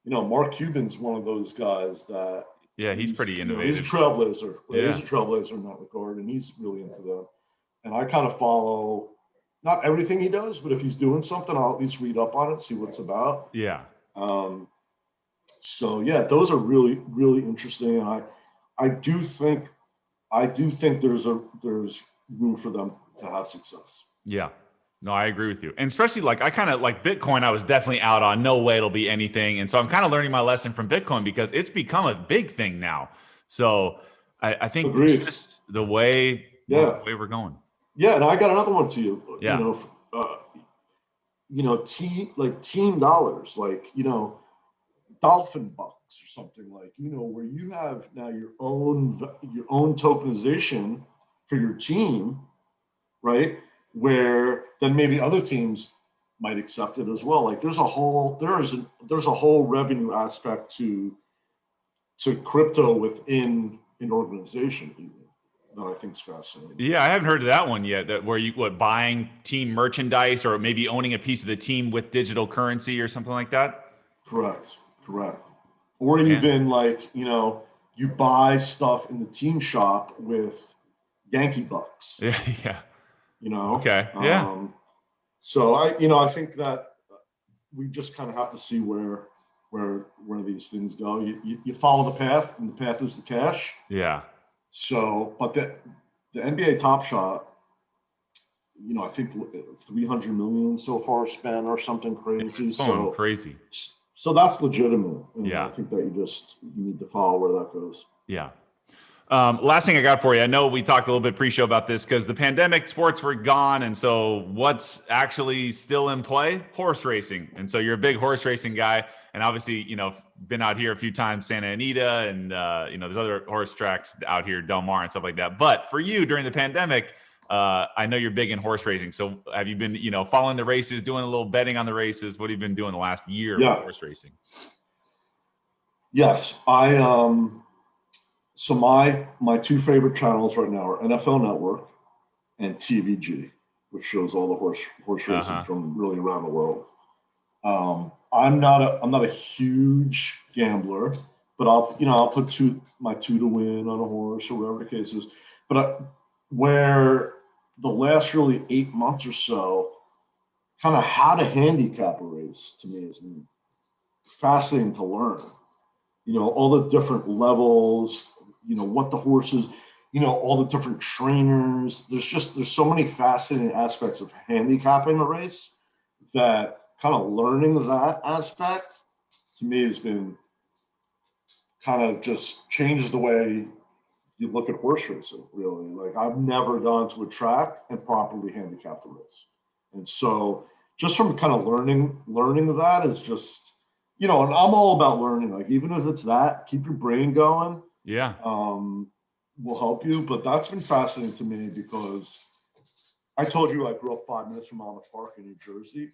Mark Cuban's one of those guys that. Yeah, he's pretty innovative. He's a trailblazer. Right? Yeah. He's a trailblazer in that regard, and he's really into them. And I kind of follow not everything he does, but if he's doing something, I'll at least read up on it, see what it's about. Yeah. So yeah, those are really, really interesting, and I do think there's room for them to have success. Yeah. No, I agree with you. And especially I kind of like Bitcoin, I was definitely out on. No way it'll be anything. And so I'm kind of learning my lesson from Bitcoin because it's become a big thing now. So I think it's just the way we're going. Yeah, and I got another one to you. Yeah. Team dollars, dolphin bucks or something where you have now your own tokenization for your team, right? Where then maybe other teams might accept it as well. There's a whole revenue aspect to crypto within an organization even that I think is fascinating. Yeah, I haven't heard of that one yet. That where you buying team merchandise or maybe owning a piece of the team with digital currency or something like that. Correct. Or even you buy stuff in the team shop with Yankee bucks. Yeah. Okay. Yeah. So I think that we just kind of have to see where these things go. You follow the path, and the path is the cash. Yeah. So, but the NBA Top Shot, I think 300 million so far spent or something crazy. Crazy. So that's legitimate. Yeah. I think that you need to follow where that goes. Yeah. Last thing I got for you, I know we talked a little bit pre-show about this because the pandemic, sports were gone. And so what's actually still in play? Horse racing. And so you're a big horse racing guy. And obviously, been out here a few times, Santa Anita, and, there's other horse tracks out here, Del Mar and stuff like that. But for you during the pandemic, I know you're big in horse racing. So have you been, following the races, doing a little betting on the races? What have you been doing the last year of horse racing? Yes, so my two favorite channels right now are NFL Network and TVG, which shows all the horse racing from really around the world. I'm not a huge gambler, but I'll put my two to win on a horse or whatever the case is. But where the last really 8 months or so, kind of how to handicap a race to me has been fascinating to learn. All the different levels, what the horses, all the different trainers. There's so many fascinating aspects of handicapping a race that kind of learning that aspect to me has been kind of just changed the way you look at horse racing, really. I've never gone to a track and properly handicapped a race. And so just from kind of learning that is just, and I'm all about learning. Even if it's that, keep your brain going. Yeah. Will help you. But that's been fascinating to me because I told you I grew up 5 minutes from Monmouth Park in New Jersey.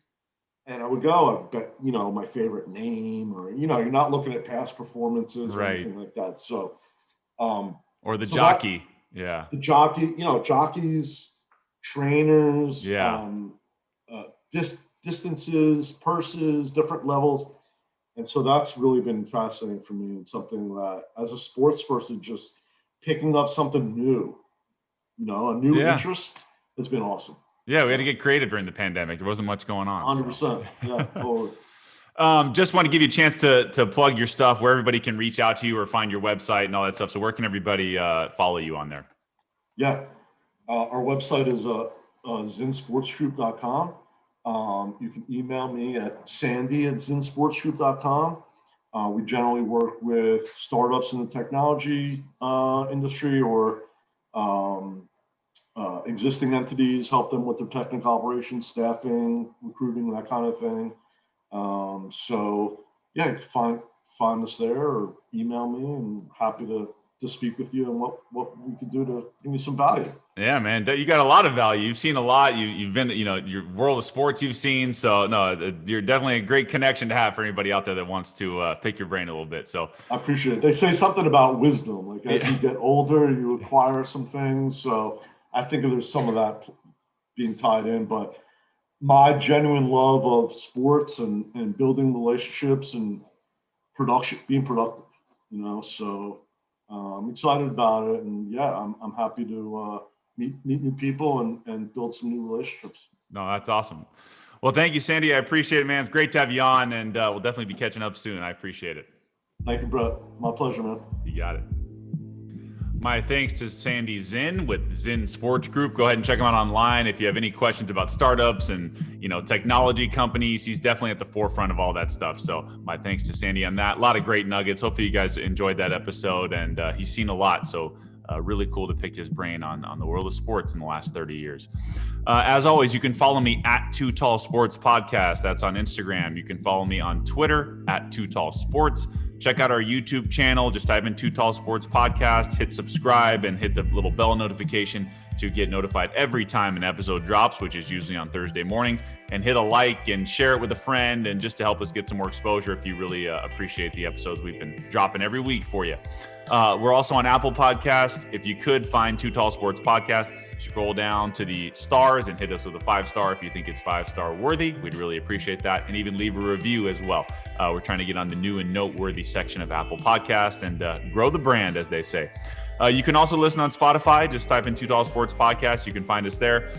And I would go, I bet, my favorite name, or, you're not looking at past performances or anything like that. So, or the jockey. The jockey, jockeys, trainers, distances, purses, different levels. And so that's really been fascinating for me, and something that as a sports person, just picking up something new, a new interest has been awesome. Yeah, we had to get creative during the pandemic. There wasn't much going on. 100%. So. Yeah, totally. Just want to give you a chance to plug your stuff, where everybody can reach out to you or find your website and all that stuff. So where can everybody follow you on there? Yeah. Our website is zinnsportsgroup.com. You can email me at sandy@zinnsportsgroup.com. We generally work with startups in the technology industry or existing entities, help them with their technical operations, staffing, recruiting, that kind of thing. So yeah, find us there or email me, and happy to to speak with you and what we could do to give you some value. Yeah, man, you got a lot of value. You've seen a lot. You've been, your world of sports you've seen. So no, you're definitely a great connection to have for anybody out there that wants to pick your brain a little bit. So I appreciate it. They say something about wisdom, like as you get older, you acquire some things. So I think there's some of that being tied in, but my genuine love of sports and building relationships and being productive, so I'm excited about it. And yeah, I'm happy to meet new people and build some new relationships. No, that's awesome. Well, thank you, Sandy. I appreciate it, man. It's great to have you on, and we'll definitely be catching up soon. I appreciate it. Thank you, Brett. My pleasure, man. You got it. My thanks to Sandy Zinn with Zinn Sports Group. Go ahead and check him out online if you have any questions about startups and technology companies. He's definitely at the forefront of all that stuff. So my thanks to Sandy on that. A lot of great nuggets. Hopefully you guys enjoyed that episode, and he's seen a lot. So really cool to pick his brain on the world of sports in the last 30 years. As always, you can follow me at Too Tall Sports Podcast. That's on Instagram. You can follow me on Twitter at Too Tall Sports. Check out our YouTube channel. Just type in Too Tall Sports Podcast, hit subscribe, and hit the little bell notification to get notified every time an episode drops, which is usually on Thursday mornings. And hit a like and share it with a friend, and just to help us get some more exposure if you really appreciate the episodes we've been dropping every week for you. We're also on Apple Podcast. If you could find Too Tall Sports Podcast, scroll down to the stars and hit us with a 5-star if you think it's 5-star worthy. We'd really appreciate that. And even leave a review as well. We're trying to get on the new and noteworthy section of Apple Podcast and grow the brand, as they say. You can also listen on Spotify. Just type in Too Tall Sports Podcast. You can find us there.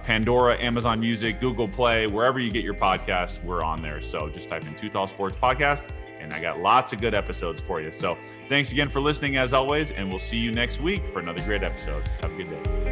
Pandora, Amazon Music, Google Play, wherever you get your podcasts, we're on there. So just type in Too Tall Sports Podcast, and I got lots of good episodes for you. So thanks again for listening, as always, and we'll see you next week for another great episode. Have a good day.